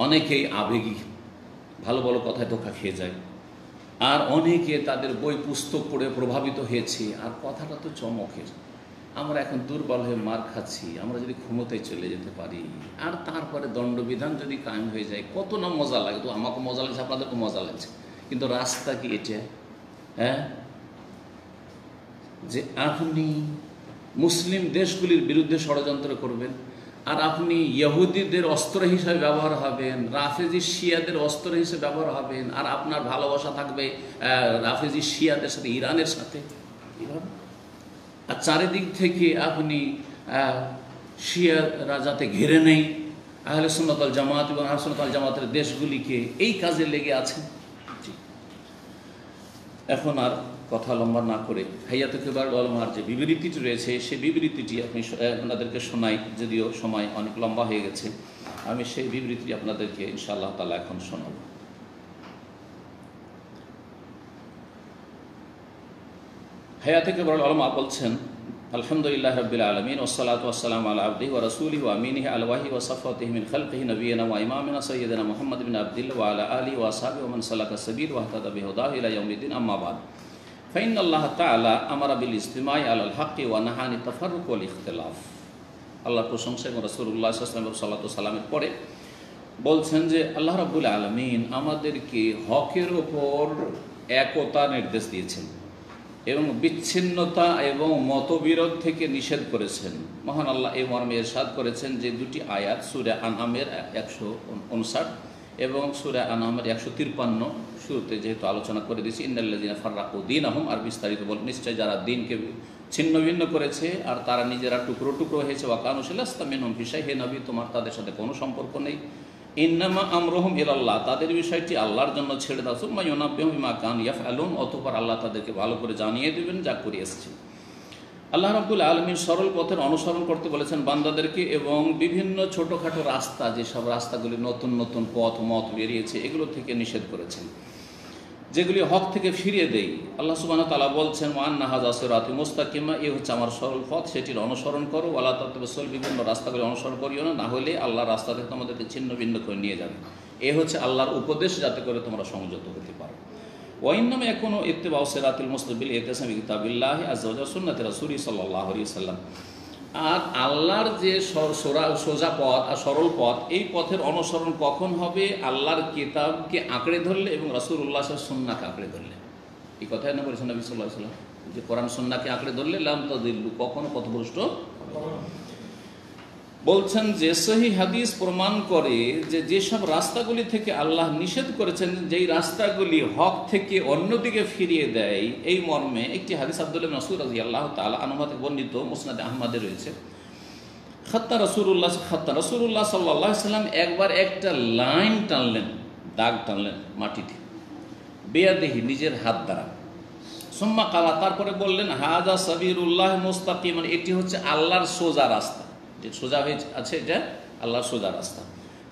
অনেকেই আবেগী, ভালো ভালো কথায় ধোঁকা খেয়ে যায়, আর অনেকে তাদের বই পুস্তক পড়ে প্রভাবিত হয়েছে, আর কথাটা তো চমকের। আমরা এখন দুর্বল হয়ে মার খাচ্ছি, আমরা যদি ক্ষমতায় চলে যেতে পারি আর তারপরে দণ্ডবিধান যদি কায়েম হয়ে যায়, কত না মজা লাগে। তো আমাকে মজা লাগছে, আপনাদেরকে মজা লাগছে, কিন্তু রাস্তা কি এটা? হ্যাঁ, যে আপনি মুসলিম দেশগুলির বিরুদ্ধে ষড়যন্ত্র করবেন, আর আপনি ইহুদিদের অস্ত্র হিসেবে ব্যবহার হবেন, রাফেজি শিয়াদের অস্ত্র হিসেবে ব্যবহার হবেন, আর আপনার ভালোবাসা থাকবে রাফেজি শিয়াদের সাথে, ইরানের সাথে। আর চারিদিক থেকে আপনি শিয়ারা যাতে ঘিরে নেই আহলে সুন্নাত ওয়াল জামাত এবং আহলে সুন্নাত ওয়াল জামাতের দেশগুলিকে, এই কাজে লেগে আছেন। এখন আর কথা লম্বা না করে হাইয়াতুল কিবারুল উলামার যে বিবৃতিটি রয়েছে সেই বিবৃতিটি আপনি আপনাদেরকে শোনাই, যদিও সময় অনেক লম্বা হয়ে গেছে। আমি সেই বিবৃতিটি আপনাদেরকে ইনশাআল্লাহ তাআলা এখন শোনাব। হাইয়াতুল কিবারুল উলামা বলছেন, আলহামদুলিল্লাহ রাব্বিল আলামিন ওয়াসসালাতু ওয়াসসালামু আলা আবদিহি ওয়া রাসূলিহি ওয়া আমিনিহি আল ওয়াহি ওয়া সাফওয়াতিহি মিন খালকিহি নবিয়িনা ওয়া ইমামিনা সাইয়্যিদিনা মুহাম্মদ বিন আবদিল্লাহ ওয়া আলা আলিহি ওয়া আসহাবিহি ওয়া মান সালাকা সাবিল ওয়া ইহতাদা বিহুদাহি ইলা ইয়াউমিদ্দিন, আম্মা বা'দ। ফাইনাল্লাহ তাআলা আমারা বিল ইজতিমাই আলাল হাক্কি ওয়া নাহানি তাফাররুক ওয়াল ইখতিলাফ। আল্লাহর প্রশংসা এবং রাসূলুল্লাহ সাল্লাল্লাহু আলাইহি ওয়াসাল্লামের সালামের পরে বলছেন যে আল্লাহ রাব্বুল আলামিন আমাদেরকে হকের উপর একতা নির্দেশ দিয়েছেন এবং বিচ্ছিন্নতা এবং মতবিরোধ থেকে নিষেধ করেছেন। মহান আল্লাহ এই মর্মে ইরশাদ করেছেন যে দুটি আয়াত সূরা আনআমের 159 এবং সূরা আনআমের 153 শুরুতে যেহেতু আলোচনা করে দিয়েছি, ইন্নাল্লাযীনা ফাররাকু দীনাহুম, আর বিস্তারিত বল নিশ্চয় যারা দিনকে ছিন্ন ভিন্ন করেছে আর তারা নিজেরা টুকরো টুকরো হয়েছে, ওয়া কানু লাস্তা মিনহুম ফি শাই, হে নবী তোমার তাদের সাথে কোনো সম্পর্ক নেই। ইন্নামা আমরুহুম ইলাল্লাহ, তাদের বিষয়টি আল্লাহর জন্য ছেড়ে দাও। সুম্মা ইউনাব্বিহুম বিমা কানু ইয়াফআলুন, অতঃপর আল্লাহ তাদেরকে ভালো করে জানিয়ে দেবেন যা করে এসেছে। আল্লাহ রাব্বুল আলামিন সরল পথের অনুসরণ করতে বলেছেন বান্দাদেরকে, এবং বিভিন্ন ছোটোখাটো রাস্তা, যেসব রাস্তাগুলি নতুন নতুন মত বেরিয়েছে এগুলো থেকে নিষেধ করেছেন, যেগুলি হক থেকে ফিরিয়ে দেয়। আল্লাহ সুবহানাহু ওয়া তাআলা বলছেন, ওয়া আন্না হাযা সিরাতি মুস্তাকিমা, এই হচ্ছে আমার সরল পথ, সেটির অনুসরণ করো। ওয়ালা তাতাবিসুল, বিভিন্ন রাস্তাগুলি অনুসরণ করিও না, না হলে আল্লাহর রাস্তা থেকে তোমাদেরকে ছিন্ন ভিন্ন করে নিয়ে যাবে। এ হচ্ছে আল্লাহর উপদেশ, যাতে করে তোমরা সংযত হতে পারো। ওয়া ইন্নামা ইয়াকুনু ইত্তিবাউ সিরাতিল মুস্তাকিম ইতিসামি কিতাবিল্লাহি আযজা ওয়া জাল্লা সুন্নাতি রাসূলি সাল্লাল্লাহু আলাইহি ওয়াসাল্লাম। আর আল্লাহর যে সোজা পথ আর সরল পথ, এই পথের অনুসরণ কখন হবে? আল্লাহর কিতাবকে আঁকড়ে ধরলে এবং রাসূলুল্লাহ সাল্লাল্লাহু আলাইহি সুন্নাহকে আঁকড়ে ধরলে। এই কথাই না বলেছেন নবী সাল্লাল্লাহু আলাইহি ওয়াসাল্লাম, যে কোরআন সুন্নাহকে আঁকড়ে ধরলে লাম তাদিল্লু, কখনো পথভ্রষ্ট। বলছেন যে সহিহ হাদিস প্রমাণ করে যে যেসব রাস্তাগুলি থেকে আল্লাহ নিষেধ করেছেন, যেই রাস্তাগুলি হক থেকে অন্যদিকে ফিরিয়ে দেয়, এই মর্মে একটি হাদিস আব্দুল্লাহ ইবনে মাসউদ রাদিয়াল্লাহু তাআলা আনহু থেকে বর্ণিত, মুসনাদে আহমদে রয়েছে। রাসূলুল্লাহ সাল্লাল্লাহু আলাইহি ওয়াসাল্লাম একবার একটা লাইন টানলেন, দাগ টানলেন মাটিতে, বিয়াদিহি, নিজের হাত দ্বারা। সুম্মা কালা, তারপরে বললেন, হাযা সাবিলুল্লাহ মুস্তাকিম, এটি হচ্ছে আল্লাহর সোজা রাস্তা, যে সোজা হয়ে আছে এটা আল্লাহর সোজা রাস্তা।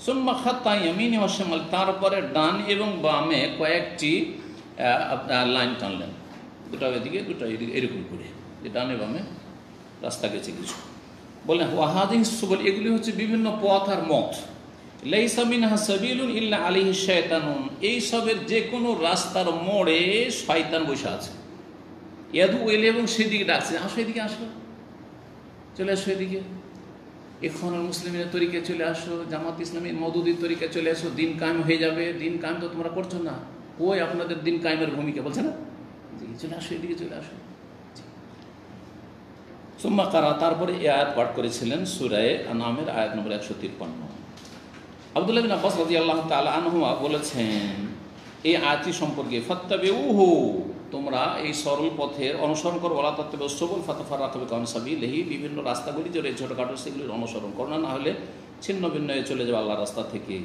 সুম্মা খাত্তা ইয়ামিনি ওয়া শিমাল, তারপরে ডান এবং বামে কয়েকটি লাইন টানলেন, দুটো এদিকে দুটো এদিকে, এরকম করে, যে ডানে বামে রাস্তা গেছে কিছু। বললেন ওয়া হাযিহি সুবুল, এগুলি হচ্ছে বিভিন্ন পথ আর মত। লাইসা মিনহা সাবিলুন ইল্লা আলাইহি শায়তানুন, এই সবের যে কোনো রাস্তার মোড়ে শয়তান বসে আছে। ইয়াদু ইলাইহি, এবং সেদিকে ডাকছে, আসো এদিকে, আসো, চলে আসো এদিকে, ইখওয়ানুল মুসলিমিনের তরিকায় চলে আসো, জামাত ইসলামী মওদুদির তরিকায় চলে আসো, দিন কায়েম হয়ে যাবে। দিন কায়েম তো তোমরা করছো না, ওই আপনাদের দিন কায়েমের ভূমিকা, বলছে না, চলে আসো এদিকে, চলে আসো। সুম্মা কারা, তারপরে এই আয়াত পাঠ করেছিলেন সূরা আনআমের আয়াত নম্বর 153। আব্দুল্লাহ বিন আব্বাস রাদিয়াল্লাহু তাআলা আনহুমা বলেছেন এই আয়াতটি সম্পর্কে, ফাত্তাবিউহু, তোমরা এই সরল পথের অনুসরণ করো, ওয়ালা তাত্তাবিউস সুবুল ফাতাফাররাকু বিকুম আন সাবিলিহি, বিভিন্ন রাস্তাগুলি যে ছোটখাটো সেগুলির অনুসরণ করো না, হলে ছিন্ন ভিন্ন হয়ে চলে যাবে আল্লাহর রাস্তা থেকে।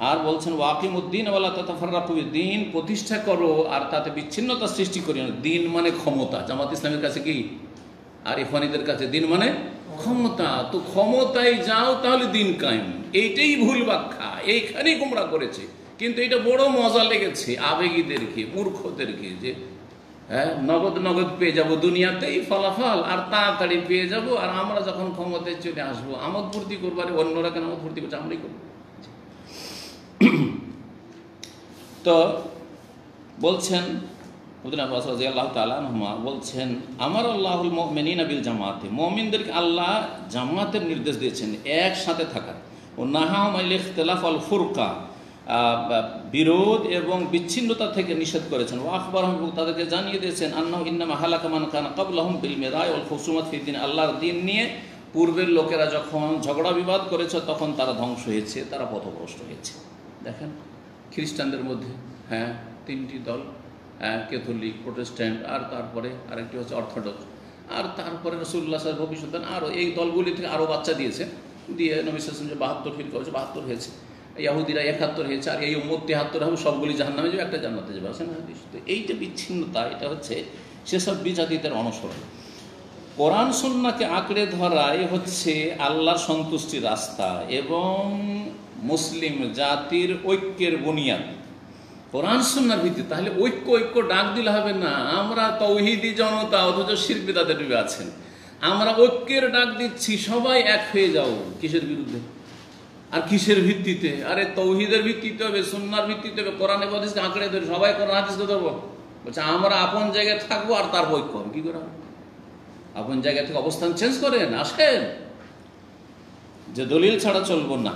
আর বলছেন ওয়াকিমুদ্দিন ওয়ালা তাতাফাররাকু, দিন প্রতিষ্ঠা করো আর তাতে বিচ্ছিন্নতা সৃষ্টি করিও না। দিন মানে ক্ষমতা, জামাত ইসলামের কাছে কি আর ইখওয়ানীদের কাছে দিন মানে ক্ষমতা, তো ক্ষমতায় যাও তাহলে দিন কায়েম। এইটাই ভুল ব্যাখ্যা, এইখানেই গোমরা করেছে। কিন্তু এটা বড় মজা লেগেছে আবেগীদেরকে, মূর্খদেরকে, যে হ্যাঁ নগদ নগদ পেয়ে যাব দুনিয়াতেই ফলাফল, আর তাড়াতাড়ি পেয়ে যাব, আর আমরা যখন ক্ষমতায় চলে আসবো আমোদ ফুর্তি করবো। আরে অন্যরা কেন আমোদ ফুর্তি করছে, আমরাই করবো। তো বলছেন রাদিয়াল্লাহু তাআলা আনহুমা বলছেন, আমার আল্লাহুল মুমিনিনা বিল জামাতে, মুমিনদেরকে আল্লাহ জামাতের নির্দেশ দিয়েছেন, একসাথে থাকার। ও নাহাহুম আনিল ইখতিলাফ ওয়াল ফুরকা, বিরোধ এবং বিচ্ছিন্নতা থেকে নিষেধ করেছেন। ওয়া আখবারহুম, তাদেরকে জানিয়ে দিয়েছেন, আন্নাহু ইন্নামা হালাকা মান কানা ক্বাবলাহুম বিল মিরাই ওয়াল খুসুমাত ফি দ্বীন, আল্লাহর দ্বীন নিয়ে পূর্বের লোকেরা যখন ঝগড়া বিবাদ করেছে তখন তারা ধ্বংস হয়েছে, তারা পথভ্রষ্ট হয়েছে। দেখেন খ্রিস্টানদের মধ্যে তিনটি দল, ক্যাথলিক, প্রোটেস্ট্যান্ট, আর তারপরে আরেকটি হচ্ছে অর্থোডক্স, আর তারপরে রাসূলুল্লাহ সাল্লাল্লাহু আলাইহি ওয়াসাল্লাম আরও এই দলগুলি থেকে আরও বাচ্চা দিয়েছে, দিয়ে নবী সাল্লাল্লাহু আলাইহি ওয়াসাল্লাম যে 72 ফিরকা হয়েছে, 72 হয়েছে, ইহুদিরা 71 হয়েছে, আর এই উম্মত 73 হবে, সবগুলি জাহান্নামে যাবে, একটা জান্নাতে যাবে। আছে না হাদিস? তো এইটা বিচ্ছিন্নতা, এটা হচ্ছে সেসব বিজাতিদের অনুসরণ। কোরআন সুন্নাহকে আঁকড়ে ধরাই হচ্ছে আল্লাহর সন্তুষ্টির রাস্তা এবং মুসলিম জাতির ঐক্যের বুনিয়াদ কোরআন সুন্নাহর ভিত্তি। তাহলে ঐক্য ডাক দিলে হবে না। আমরা তাওহীদি জনতা, অথচ শিরক বিদআতের ডুবে আছেন। আমরা ঐক্যের ডাক দিচ্ছি, সবাই এক হয়ে যাও। কিসের বিরুদ্ধে আর কিসের ভিত্তিতে? আরে তাওহীদের ভিত্তিতে হবে, সুন্নাহর ভিত্তিতে হবে, কোরআন এবং হাদিসকে আঁকড়ে ধরে সবাই কোরআন হাদিসকে ধরবো। বলছে আমরা আপন জায়গায় থাকবো আর তার ঐক্য হবে। কি করে? আপন জায়গা থেকে অবস্থান চেঞ্জ করেন, আসেন, যে দলিল ছাড়া চলবো না,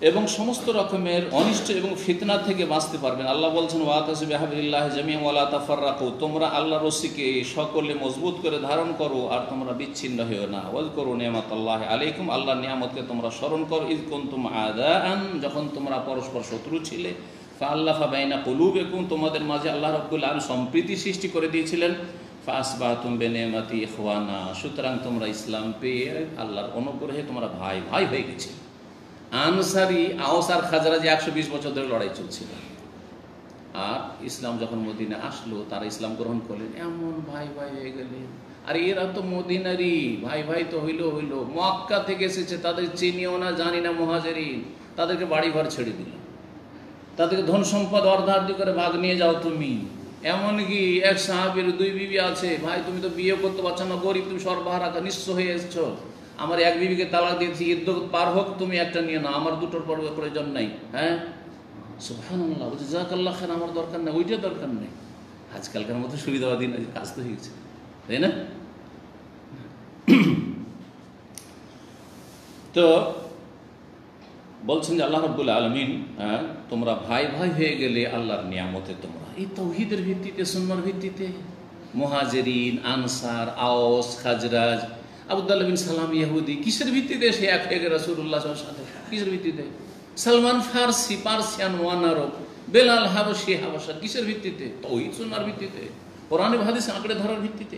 এবং সমস্ত রকমের অনিষ্ট এবং ফিতনা থেকে বাঁচতে পারবেন। আল্লাহ বলছেন ওয়াতাসিবু বিহাবলিল্লাহি জামিআন ওয়া লা তাফাররাকু, তোমরা আল্লাহর রশিকে সকলে মজবুত করে ধারণ করো আর তোমরা বিচ্ছিন্ন হয়েও না। ওয়াজকুরু নি'মাতাল্লাহি আলাইকুম, আল্লাহর নিয়ামতকে তোমরা স্মরণ করো। ইয কুনতুম আদাআন, যখন তোমরা পরস্পর শত্রু ছিলে, ফাআল্লাফা বাইনা কুলুবিকুম, তোমাদের মাঝে আল্লাহ রাব্বুল আলামিন সম্প্রীতি সৃষ্টি করে দিয়েছিলেন। ফাসবাতুম বিনি'মাতি ইখওয়ানা, সুতরাং তোমরা ইসলাম পেয়ে আল্লাহর অনুগ্রহে তোমরা ভাই ভাই হয়ে গেছে। আনসারি, আওস আর খাজরাজি 120 বছর ধরে লড়াই চলছিল, আর ইসলাম যখন মদিনা আসলো তারা ইসলাম গ্রহণ করলেন, এমন ভাই ভাই হয়ে গেলেন। আর এরা তো মদিনারি, ভাই ভাই তো হইল, মক্কা থেকে এসেছে, তাদের চিনিও না জানি না মুহাজিরিন, তাদেরকে বাড়ি ঘর ছেড়ে দিল, তাদেরকে ধন সম্পদ অর্ধার্ধি করে ভাগ নিয়ে যাও তুমি। এমনকি এক সাহাবীর 2 বিবি আছে, ভাই তুমি তো বিয়ে করতে পারছো না, গরিব, তুমি সর্বহারা নিঃস্ব হয়ে এসছো, আমার এক বিবিকে তালাক দিয়েছি, ইদ্যত পার হোক, তুমি একটা নিয়ে নাও, আমার দুটোর প্রয়োজন নাই। সুবহানাল্লাহ, বলছে জাযাকাল্লাহ খাইর, আমার দরকার নেই, ওইটা দরকার নেই। আজকালকার মতো সুবিধাবাদী কাজ তো হয়ে গেছে, তাই না? তো বলছেন যে আল্লাহ রাব্বুল আলামিন, তোমরা ভাই ভাই হয়ে গেলে আল্লাহর নিয়ামতে, তোমরা এই তাওহীদের ভিত্তিতে, সুন্নাহর ভিত্তিতে, মুহাজিরিন, আনসার, আওস, খাজরাজ, আবদুল্লাহ বিন সালাম ইহুদি, কিসের ভিত্তিতে সে এক হয়ে গেল রাসূলুল্লাহ সাল্লাল্লাহু আলাইহি ওয়াসাল্লাম সাথে? কিসের ভিত্তিতে? সালমান ফারসি, পার্সিয়ান ওয়ান আরব, বেলাল হাবশি, হাবশা, কিসের ভিত্তিতে? তাওহীদ সুন্নাহর ভিত্তিতে, কোরআন এবং হাদিস আঁকড়ে ধরার ভিত্তিতে,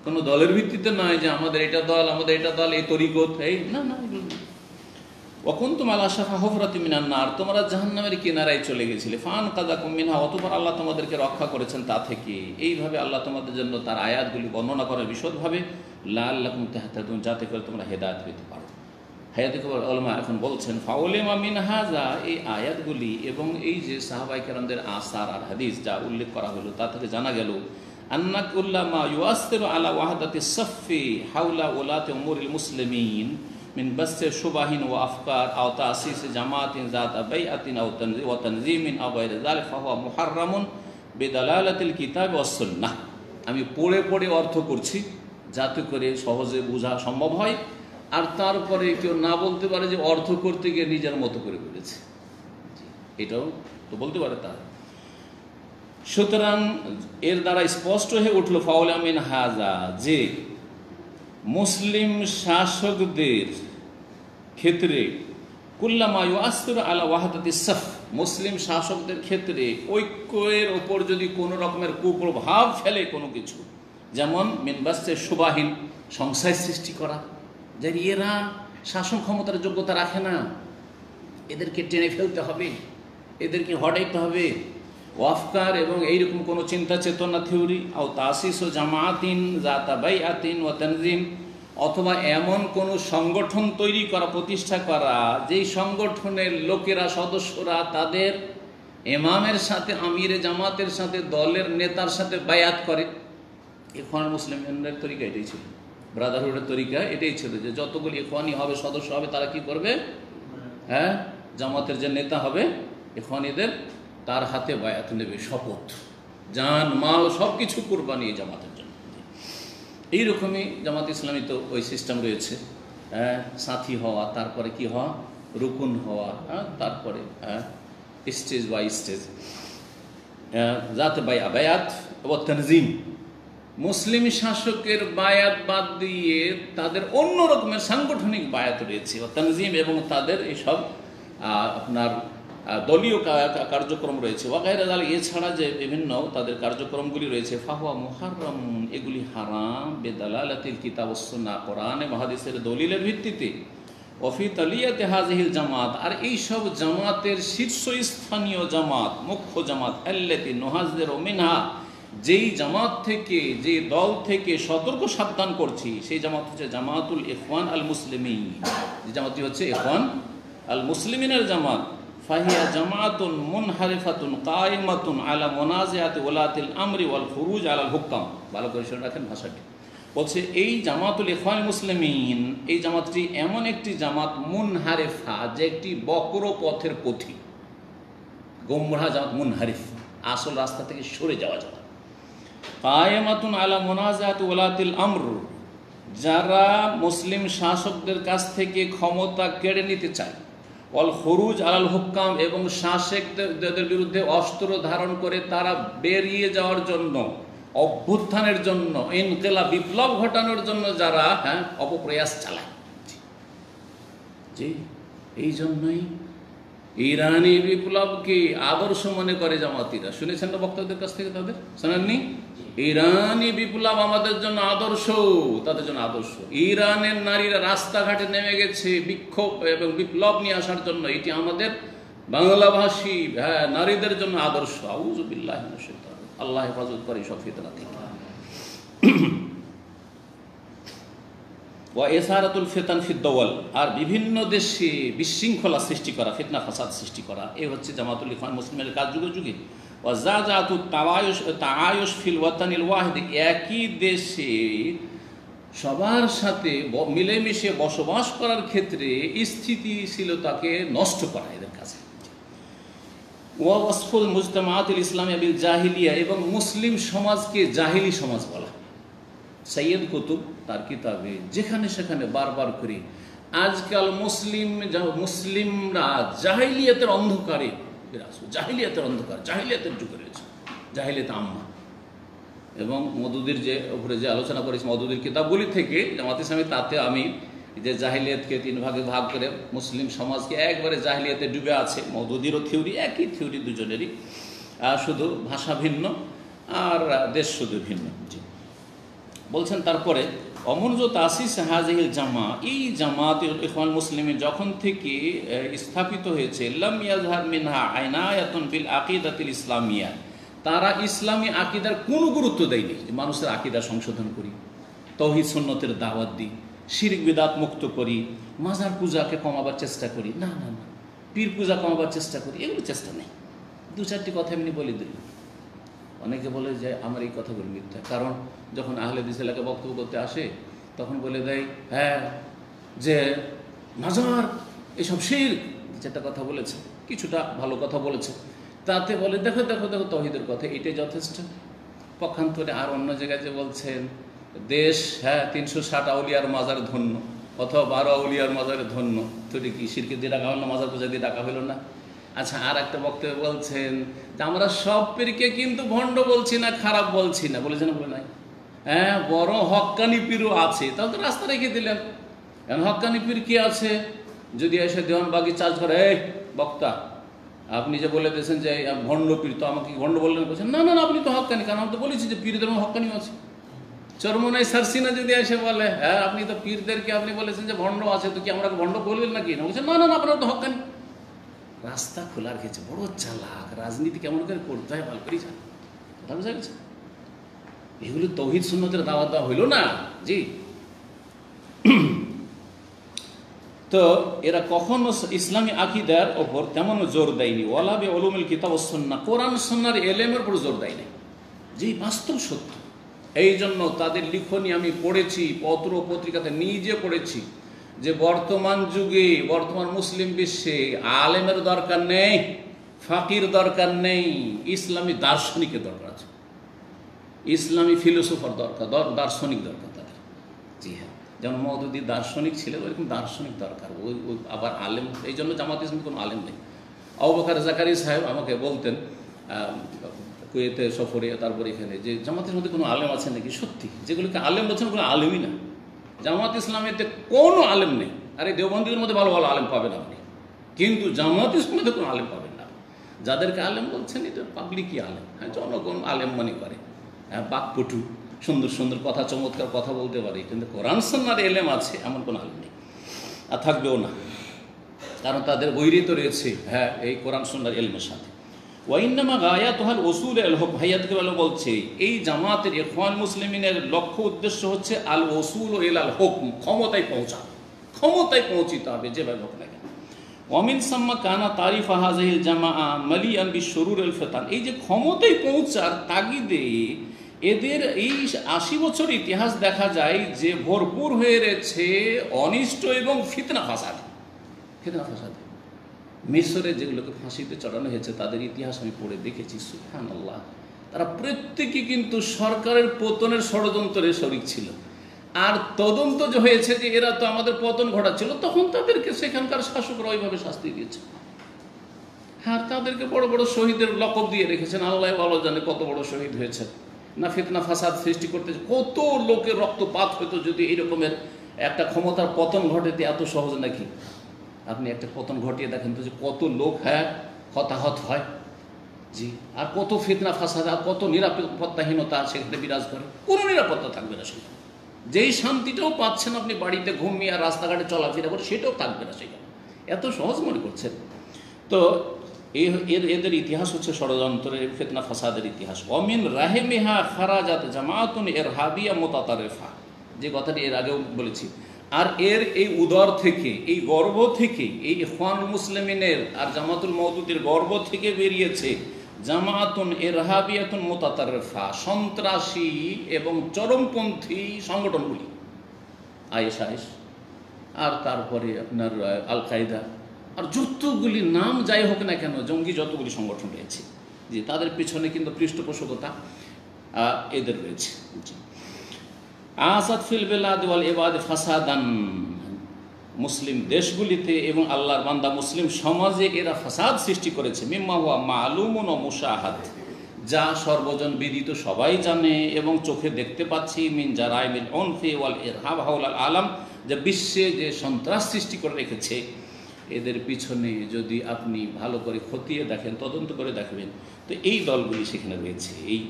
কোনো দলের ভিত্তিতে নয় যে আমাদের এটা দল, আমাদের এটা দল, এই তরিকত, এই না না। ওয়াকুনতুম আলা শাফা হুফরাতিন মিনান নার, তোমরা জাহান্নামের কিনারায় চলে গেছিলে। ফাআনকাযাকুম মিনহা, অতঃপর আল্লাহ তোমাদেরকে রক্ষা করেছেন তা থেকে। এইভাবে আল্লাহ তোমাদের জন্য তার আয়াতগুলি বর্ণনা করেন বিশদভাবে, লাআল্লাকুম তাহতাদুন, যাতে করে তোমরা হেদায়েত পেতে পারো। হায়াতে উলামা এখন বলছেন ফাউলিমা মিন হাযা, এই আয়াতগুলি এবং এই যে সাহাবায়ে কেরামদের আসার আর হাদিস যা উল্লেখ করা হলো, তা থেকে জানা গেল আন্না কুল্লামা ইউআসসিরু আলা ওয়াহদাতিস সাফফি হাওলা উলাতি উমুরিল মুসলিমিন মিন বাসসি শুবাহিন ওয়া আফকার আও তাসিস জামাতিন যাত বাইআতিন আও তানযীমিন আও গায়রি যালিকা ফাহুয়া মুহাররামুন বিদালালাতিল কিতাব ওয়াস সুন্নাহ। আমি পড়ে পড়ে অর্থ করছি যাতে করে সহজে বোঝা সম্ভব হয়, আর তারপরে কেউ না বলতে পারে যে অর্থ করতে গিয়ে নিজের মতো করে বলেছে, এটাও তো বলতে পারে তার। সুতরাং এর দ্বারা স্পষ্ট হয়ে উঠল ফাউলা মিন হাযা, যে মুসলিম শাসকদের ক্ষেত্রে কুল্লামা ইউআসসিরু আলা ওয়াহদাতিস সাফ, মুসলিম শাসকদের ক্ষেত্রে ঐক্যের ওপর যদি কোনো রকমের কুপ্রভাব ফেলে কোনো কিছু, যেমন মিনবাসে শুবাহীন, সংশয় সৃষ্টি করা, যে এরা শাসন ক্ষমতার যোগ্যতা রাখে না, এদেরকে টেনে ফেলতে হবে, এদেরকে হটাইতে হবে, ওয়াফকার এবং এইরকম কোনো চিন্তা চেতনা থিওরি, আও তাসিস ও জামাতিন যাতা বাইআতিন ওয়া তানযীম, অথবা এমন কোনো সংগঠন তৈরি করা, প্রতিষ্ঠা করা, যেই সংগঠনের লোকেরা, সদস্যরা তাদের ইমামের সাথে, আমিরে জামাতের সাথে, দলের নেতার সাথে বায়াত করে। ইখওয়ান মুসলিমের তরিকা এটাই ছিল, ব্রাদারহুডের তরিকা এটাই ছিল, যে যতগুলি ইখওয়ানি হবে, সদস্য হবে, তারা কি করবে? জামাতের যে নেতা হবে ইখওয়ানিদের, তার হাতে বায়াত নেবে, শপথ, জান মাল সব কিছু কুরবানি জামাতের জন্য। এইরকমই জামাত ইসলামী তো ওই সিস্টেম রয়েছে, সাথী হওয়া, তারপরে কি হওয়া, রুকুন হওয়া, তারপরে স্টেজ বাই স্টেজ, যাতে বায়াত ও তানজিম, মুসলিম শাসকের বায়াত বাদ দিয়ে তাদের অন্য রকমের সাংগঠনিক বায়াত রয়েছে, তানজিম এবং তাদের এসব আপনার দলীয় কার্যক্রম রয়েছে। ওয়াগায়রা জালিক, এছাড়া যে বিভিন্ন তাদের কার্যক্রমগুলি রয়েছে, ফাহুয়া মুহাররাম, এগুলি হারাম বেদালালাতিল কিতাব ওয়াস সুন্নাহ, কোরআন এবং হাদিসের দলিলের ভিত্তিতে। ওফি তালিয়াতে হাযিহিল জামাত, আর এই সব জামাতের শীর্ষস্থানীয় জামাত, মুখ্য জামাত, আল্লাতী নুহাযযিরু মিনহা, যেই জামাত থেকে, যে দল থেকে সতর্ক সাবধান করছি, সেই জামাত হচ্ছে জামাতুল ইখওয়ান আল মুসলিমিন। যে জামাতটি হচ্ছে ইখওয়ান আল মুসলিমিনের জামাত। ফাহিয়া জামাতুন মুনহারিফাতুন কায়েমাতুন আলা মুনাজিআতি ওলাতিল আমরি ওয়াল খুরুজ আলাল হুকাম। ভালো করে শুনে রাখেন ভাষাটি। বলছে এই জামাতুল ইখওয়ান মুসলিমিন, এই জামাতটি এমন একটি জামাত, মুনহারিফা, যে একটি বক্র পথের পথিক, গোমরাহ জামাত, মুনহারিফ, আসল রাস্তা থেকে সরে যাওয়া জামাত। কায়েমাতুন আলা মুনাজিআতি ওলাতিল আমর, যারা মুসলিম শাসকদের কাছ থেকে ক্ষমতা কেড়ে নিতে চায়, ওয়াল খুরুজ আলাল হুকাম, এবং শাসকদের বিরুদ্ধে অস্ত্র ধারণ করে তারা বেরিয়ে যাওয়ার জন্য, অভ্যুত্থানের জন্য, ইনকিলাব, বিপ্লব ঘটানোর জন্য যারা অপপ্রয়াস চালায়। জি, এই জন্যই ইরানি বিপ্লবকে আদর্শ মনে করে জামাতিরা। শুনেছেন না বক্তাদের কাছ থেকে? তাদের শোনেননি? ইরানি বিপ্লব আমাদের জন্য আদর্শ, তাদের জন্য আদর্শ। ইরানের নারীরা রাস্তাঘাটে নেমে গেছে বিক্ষোভ এবং বিপ্লব নিয়ে আসার জন্য, এটি আমাদের বাংলাভাষী নারীদের জন্য আদর্শ। আউযু বিল্লাহি মিনাশ শাইতানির রাজিম। আল্লাহ হেফাজত করে সব ফিতনা থেকে। ওয়া ইসারাতুল ফিতান ফিদ দাওয়াল, আর বিভিন্ন দেশে বিশৃঙ্খলা সৃষ্টি করা, ফিতনা ফাসাদ সৃষ্টি করা, এই হচ্ছে জামাতুল ইখওয়ান মুসলিমের কাজ যুগে যুগে। ওয়া জাজাতুত তাআয়ুশ ফিল ওয়াতানিল ওয়াহিদ, একই দেশে সবার সাথে মিলেমিশে বসবাস করার ক্ষেত্রে স্থিতিশীলতাকে নষ্ট করা এদের কাছে। ওয়া ওয়াসফুল মুজতামাআতিল ইসলামিয়া বিল জাহিলিয়া, এবং মুসলিম সমাজকে জাহিলি সমাজ বলা। সৈয়দ কুতুব তার কিতাবে যেখানে সেখানে বারবার করি, আজকাল মুসলিমরা জাহিলিয়াতের অন্ধকারে বিরাজ, জাহিলিয়াতের অন্ধকার, জাহিলিয়াতের যুগে রয়েছে, জাহিলিয়াত আম্মা। এবং মওদুদির যে উপরে যে আলোচনা করেছি মওদুদির কিতাবগুলি থেকে জামাত ইসলামী, তাতে আমি যে জাহিলিয়াতকে তিন ভাগে ভাগ করে মুসলিম সমাজকে একবারে জাহিলিয়াতে ডুবে আছে। মওদুদিরও থিওরি, একই থিওরি দুজনেরই, শুধু ভাষা ভিন্ন আর দেশ শুধু ভিন্ন। জি, বলছেন তারপরে অমনজ তাসিস হাযিহিল জামা, এই জামাতুল ইখওয়ান মুসলিমিন যখন থেকে স্থাপিত হয়েছে, লাম ইয়াজহার মিনহা আইনায়াতুন বিল আকিদাতিল ইসলামিয়া, তারা ইসলামী আকিদার কোনো গুরুত্ব দেয়নি। যে মানুষের আকিদা সংশোধন করি, তাওহীদ সুন্নতের দাওয়াত দিই, শিরক বিদআত মুক্ত করি, মাজার পূজাকে কমাবার চেষ্টা করি, না না না, পীর পূজা কমাবার চেষ্টা করি, এগুলো চেষ্টা নেই। দু চারটি কথা এমনি বলে দিল। অনেকে বলে যে আমার এই কথাগুলো মিথ্যা, কারণ যখন আহলে হাদিস এলাকায় বক্তব্য করতে আসে তখন বলে দেয় যে মাজার এসব শিরক, যেটা কথা বলেছে, কিছুটা ভালো কথা বলেছে, তাতে বলে দেখো দেখো দেখো তাওহীদের কথা, এটাই যথেষ্ট। পক্ষান্তরে আর অন্য জায়গায় যে বলছেন দেশ 360 আউলিয়ার মাজার ধন্য, অথবা 12 আউলিয়ার মাজারে ধন্য, তো কি শিরকে দিয়ে ডাকা হলো না, মাজার পূজা দিয়ে ডাকা হলো না? আচ্ছা, আর একটা বক্তব্য বলছেন যে আমরা সব পীরকে কিন্তু ভণ্ড বলছি না, খারাপ বলছি না, বলেছেন বলে নাই? বড় হক্কানি পীরও আছে, তাহলে তো রাস্তা রেখে দিলেন। এখন হক্কানি পীর কি আছে? যদি এসে দেওয়ানবাগি চার্জ করে, এই বক্তা আপনি যে বলে দিয়েছেন যে ভণ্ড পীর, তো আমাকে ভণ্ড বললেন? বলছেন না না না, আপনি তো হক্কানি, কারণ আমি তো বলেছি যে পীরদের হক্কানিও আছে। চরমনাই সারসিনা যদি এসে বলে আপনি তো পীরদেরকে আপনি বলেছেন যে ভণ্ড আছে, তো কি আমরা ভণ্ড বললেন নাকি? না, বলছেন না না না, আপনারা তো হক্কানি। রাস্তা খোলা রেখেছে, বড় চালাক। রাজনীতি কেমন করে করতে হয় ভালো করেই জানে, কথা বোঝা গেছে? এগুলো তাওহীদ সুন্নতের দাওয়াত দেওয়া হইল না। জি, তো এরা কখনো ইসলামী আকীদার ওপর তেমন জোর দেয়নি। ওয়ালা বি উলুমিল কিতাব ওয়াস সুন্নাহ, কোরআন সুন্নাহর ইলমের উপর জোর দেয়নি, যে বাস্তব সত্য। এই জন্য তাদের লিখনি আমি পড়েছি, পত্র পত্রিকাতে নিজে পড়েছি, যে বর্তমান যুগে, বর্তমান মুসলিম বিশ্বে আলেমের দরকার নেই, ফাকির দরকার নেই, ইসলামী দার্শনিকের দরকার আছে, ইসলামী ফিলোসফার দরকার, দার্শনিক দরকার তাদের। জি হ্যাঁ, যেমন মওদুদি দার্শনিক ছিলেন, ওইরকম দার্শনিক দরকার। ওই আবার আলেম, এই জন্য জামাত ইসলামী কোনো আলেম নেই। আবু বকর জাকারি সাহেব আমাকে বলতেন, কুয়েতে সফরে, তারপরে এখানে যে জামাতের মধ্যে কোনো আলেম আছে নাকি, সত্যি যেগুলোকে আলেম বলছেন কোনো আলেমই না। জামাত ইসলামেতে কোনো আলেম নেই। আরে দেওবন্দিদের মধ্যে ভালো ভালো আলেম পাবেন আপনি, কিন্তু জামাত ইসলামেতে কোনো আলেম পাবেন না। যাদেরকে আলেম বলছেন এটা পাবলিকই আলেম, হ্যাঁ, জনগণ আলেম মনে করে, হ্যাঁ, বাকপটু, সুন্দর সুন্দর কথা, চমৎকার কথা বলতে পারে, কিন্তু কোরআন সুন্নাহর এলেম আছে এমন কোনো আলেম নেই, আর থাকবেও না। কারণ তাদের বৈরিত রয়েছে, হ্যাঁ, এই কোরআন সুন্নাহর এলমের সাথে। ওয়াইন্নামা গায়াতুহাল ওসুল আল হক, হাইয়াতকে ভালো বলছে এই জামাতের ইখওয়ান মুসলিমিনের লক্ষ্য উদ্দেশ্য হচ্ছে আল ওসুল ও এল আল হুকম, ক্ষমতায় পৌঁছা, ক্ষমতায় পৌঁছিতে হবে যেভাবে হোক না কেন। ওয়ামিন সাম্মা কানা তারিফ হাযিহিল জামাআ মালিয়ান বিশুরুর আল ফিতান, এই যে ক্ষমতায় পৌঁছার তাগিদে এদের এই 80 বছর ইতিহাস দেখা যায় যে ভরপুর হয়ে রয়েছে অনিষ্ট এবং ফিতনা ফাসাদ। ফিতনা ফাসাদ মিশরে যেগুলোকে ফাঁসিতে চড়ানো হয়েছে তাদের ইতিহাস আমি পড়ে দেখেছি, সুবহানাল্লাহ, তারা প্রত্যেকে কিন্তু সরকারের পতনের ষড়যন্ত্রে শরিক ছিল। আর তদন্ত যে হয়েছে যে এরা তো আমাদের পতন ঘটাচ্ছিল, তখন তাদেরকে সেখানকার শাসকরা ওইভাবে শাস্তি দিয়েছে। হ্যাঁ, তাদেরকে বড় বড় শহীদের লকব দিয়ে রেখেছেন, আল্লাহ ভালো জানে কত বড় শহীদ হয়েছে। না ফিতনা ফাসাদ সৃষ্টি করতে কত লোকের রক্তপাত হতো যদি এইরকমের একটা ক্ষমতার পতন ঘটাতে এত সহজ নাকি? আপনি একটা পতন ঘটিয়ে দেখেন তো যে কত লোক, হ্যাঁ, হতাহত হয়, জি, আর কত ফিতনা ফাসাদ, আর কত নিরাপত্তাহীনতা সেখানে বিরাজ করে। কোনো নিরাপত্তা থাকবে না সেখানে, যেই শান্তিটাও পাচ্ছেন আপনি বাড়িতে ঘুমিয়ে আর রাস্তাঘাটে চলাফেরা করে, সেটাও থাকবে না সেখানে। এত সহজ মনে করছেন? তো এদের ইতিহাস হচ্ছে ষড়যন্ত্রের, ফিতনা ফাসাদের ইতিহাস। অমিন রাহেমিহা খারাজাত জামাতুন ইরহাবিয়া মুতাতারিফা, যে কথাটি এর আগেও বলেছি। আর এর এই উদর থেকে, এই গর্ভ থেকে, এই ইখওয়ানুল মুসলিমিনের আর জামাতুল মওদুদের গর্ভ থেকে বেরিয়েছে জামাতুন ইরহাবিয়াতুন মুতাতারিফা, সন্ত্রাসী এবং চরমপন্থী সংগঠনগুলি, আইএসআইএস, আর তারপরে আপনার আল কায়দা, আর যতগুলি নাম যাই হোক না কেন, জঙ্গি যতগুলি সংগঠন রয়েছে, যে তাদের পিছনে কিন্তু পৃষ্ঠপোষকতা এদের রয়েছে। আসাদ ফিল বেলাদ ওয়াল ইবাদ ফাসাদান, মুসলিম দেশগুলিতে এবং আল্লাহর বান্দা মুসলিম সমাজে এরা ফাসাদ সৃষ্টি করেছে। মিম্মা হুয়া মালুমুন ওয়া মুশাহাদ, যা সর্বজন বিদিত, সবাই জানে এবং চোখে দেখতে পাচ্ছি। মিন জারাইমিল উনফি ওয়াল ইরহাব হাওলাল আলাম, যে বিশ্বে যে সন্ত্রাস সৃষ্টি করে রেখেছে, এদের পিছনে যদি আপনি ভালো করে খতিয়ে দেখেন, তদন্ত করে দেখবেন, তো এই দলগুলি সেখানে রয়েছে, এই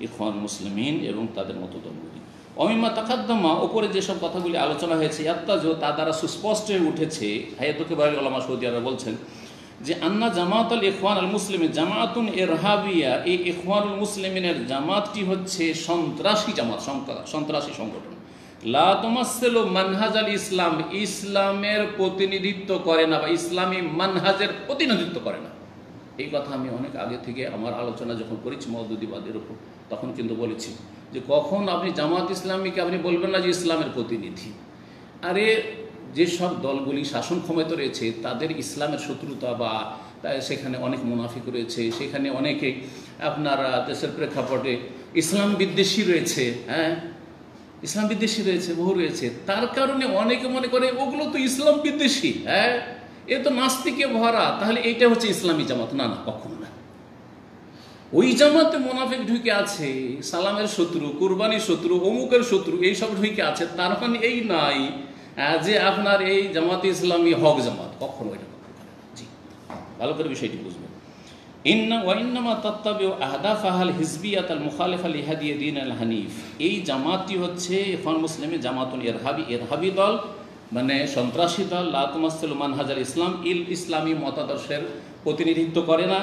ইখওয়ান মুসলিমিন এবং তাদের মতো দলগুলি। অমিমা তাকাদ্দামা, ওপরে যেসব কথাগুলি আলোচনা হয়েছে, ইয়াত্তাজু, তা দ্বারা সুস্পষ্ট হয়ে উঠেছে, হায়াতুকে বাড়ি ওলামা সৌদি আরব বলছেন যে আন্না জামাত আল ইখওয়ান আল মুসলিমিন জামাতুন ইরহাবিয়া, এই ইখওয়ানুল মুসলিমিনের জামাতটি হচ্ছে সন্ত্রাসী জামাত, সন্ত্রাসী সংগঠন। লা তুমাসসিলু মানহাজ আল ইসলাম, ইসলামের প্রতিনিধিত্ব করে না বা ইসলামী মানহাজের প্রতিনিধিত্ব করে না। এই কথা আমি অনেক আগে থেকে আমার আলোচনা যখন করেছি মওদুদিবাদের উপর, তখন কিন্তু বলেছি যে কখন আপনি জামাত ইসলামীকে আপনি বলবেন না যে ইসলামের প্রতিনিধি। আরে যেসব দলগুলি শাসন ক্ষমতা রয়েছে তাদের ইসলামের শত্রুতা বা সেখানে অনেক মুনাফিক রয়েছে, সেখানে অনেকে আপনার দেশের প্রেক্ষাপটে ইসলাম বিদ্বেষী রয়েছে, হ্যাঁ, ইসলাম বিদ্বেষী রয়েছে, বহু রয়েছে। তার কারণে অনেকে মনে করে ওগুলো তো ইসলাম বিদ্বেষী, হ্যাঁ, এ তো নাস্তিকে ভরা, তাহলে এইটা হচ্ছে ইসলামী জামাত। না না, কখনো না। ওই জামাতে মুনাফিক ঢুকে আছে, সালামের শত্রু, কুরবানির শত্রু, অমুকের শত্রু, এইসব ঢুকে আছে, তার মানে এই নাই যে আপনার এই জামাতে ইসলামী হক জামাত, কখনো এটা কখনো না। জি, ভালো করে বিষয়টি বুঝবেন। এই জামাতটি হচ্ছে ইখওয়ান মুসলিমের জামাতুন ইরহাবি দল, মানে সন্ত্রাসী দল। লা তুমাসসিলু মানহাজাল ইসলাম, ইসলামী মতাদর্শের প্রতিনিধিত্ব করে না।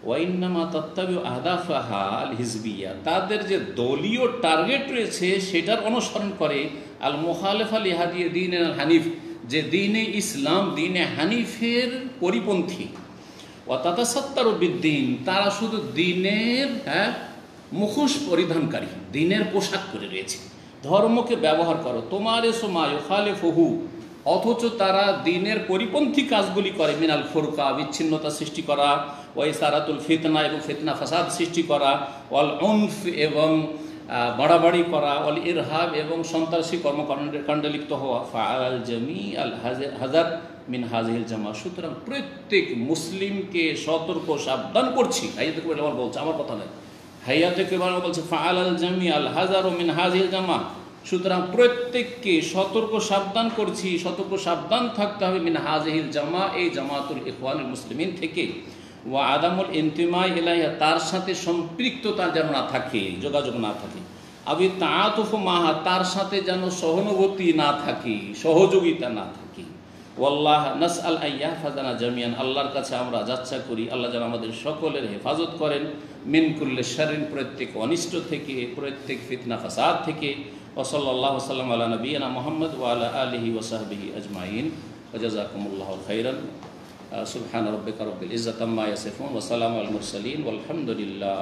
ওয়াইন্নামা তাত্তাবিউ আহদাফাহা আল হিজবিয়া, তাদের যে দলীয় টার্গেট রয়েছে সেটার অনুসরণ করে। আল মুখালিফা লিহাদিয়ে দ্বীন আল হানিফ, যে দ্বীনে ইসলাম, দ্বীনে হানিফের পরিপন্থী। ওয়া তাতাসাত্তারু বিদ্দীন, তারা শুধু দ্বীনের, হ্যাঁ, মুখোশ পরিধানকারী, দ্বীনের পোশাক পরে রয়েছে, ধর্মকে ব্যবহার করো। তোমার সময় খালেফহু, অথচ তারা দ্বীনের পরিপন্থী কাজগুলি করে। মিনাল ফুরকা, বিচ্ছিন্নতা সৃষ্টি করা, ওয়াই সারাতুল ফিতনা, এবং ফিতনা ফাসাদ সৃষ্টি করা, ওয়াল উনফ, এবং বাড়াবাড়ি করা, ওয়াল ইরহাব, এবং সন্ত্রাসী কর্মকাণ্ডে লিপ্ত হওয়া। ফাআল জামি আল হাজার মিন হাজিহিল জামা, সুতরাং প্রত্যেক মুসলিমকে সতর্ক সাবধান করছি। এই দেখো আমার বলছে, আমার কথা নয়, হাইয়াতে কেবারও বলছে ফাআলাল জামি আল হাজারু মিন হাযিল জামা, সুতরাং প্রত্যেককে সতর্ক সাবধান করছি, সতর্ক সাবধান থাকতে হবে মিন হাযিহিল জামা, এই জামাতুল ইখওয়ানুল মুসলিমিন থেকে, ওয়া আদামুল ইনতিমাই ইলাইহা, তার সাথে সম্পৃক্ততা যেন না থাকে, যোগাযোগ না থাকে, আবি তাআতুফু মাহা, তার সাথে যেন সহানুভূতি না থাকে, সহযোগিতা না থাকে। ওয়াল্লাহ নাসআল আইয়াহফাযানা জামিয়ান, আল্লাহর কাছে আমরা যাচ্ছা করি আল্লাহ যেন আমাদের সকলের হেফাজত করেন, মিন কুল্লি শাররিন, প্রত্যেক অনিষ্ট থেকে, প্রত্যেক ফিতনা ফাসাদ থেকে। ওয়া সাল্লাল্লাহু সাল্লাম আলা নবিয়িনা মুহাম্মদ ওয়া আলা আলিহি ওয়া সাহবিহি আজমাইন, ওয়া জাযাকুমুল্লাহু খাইরান। সুবহান রাব্বিকা রাব্বিল ইজ্জাতি আম্মা ইয়াসিফুন ওয়া সালামুল মুরসালিন ওয়ালহামদুলিল্লাহ।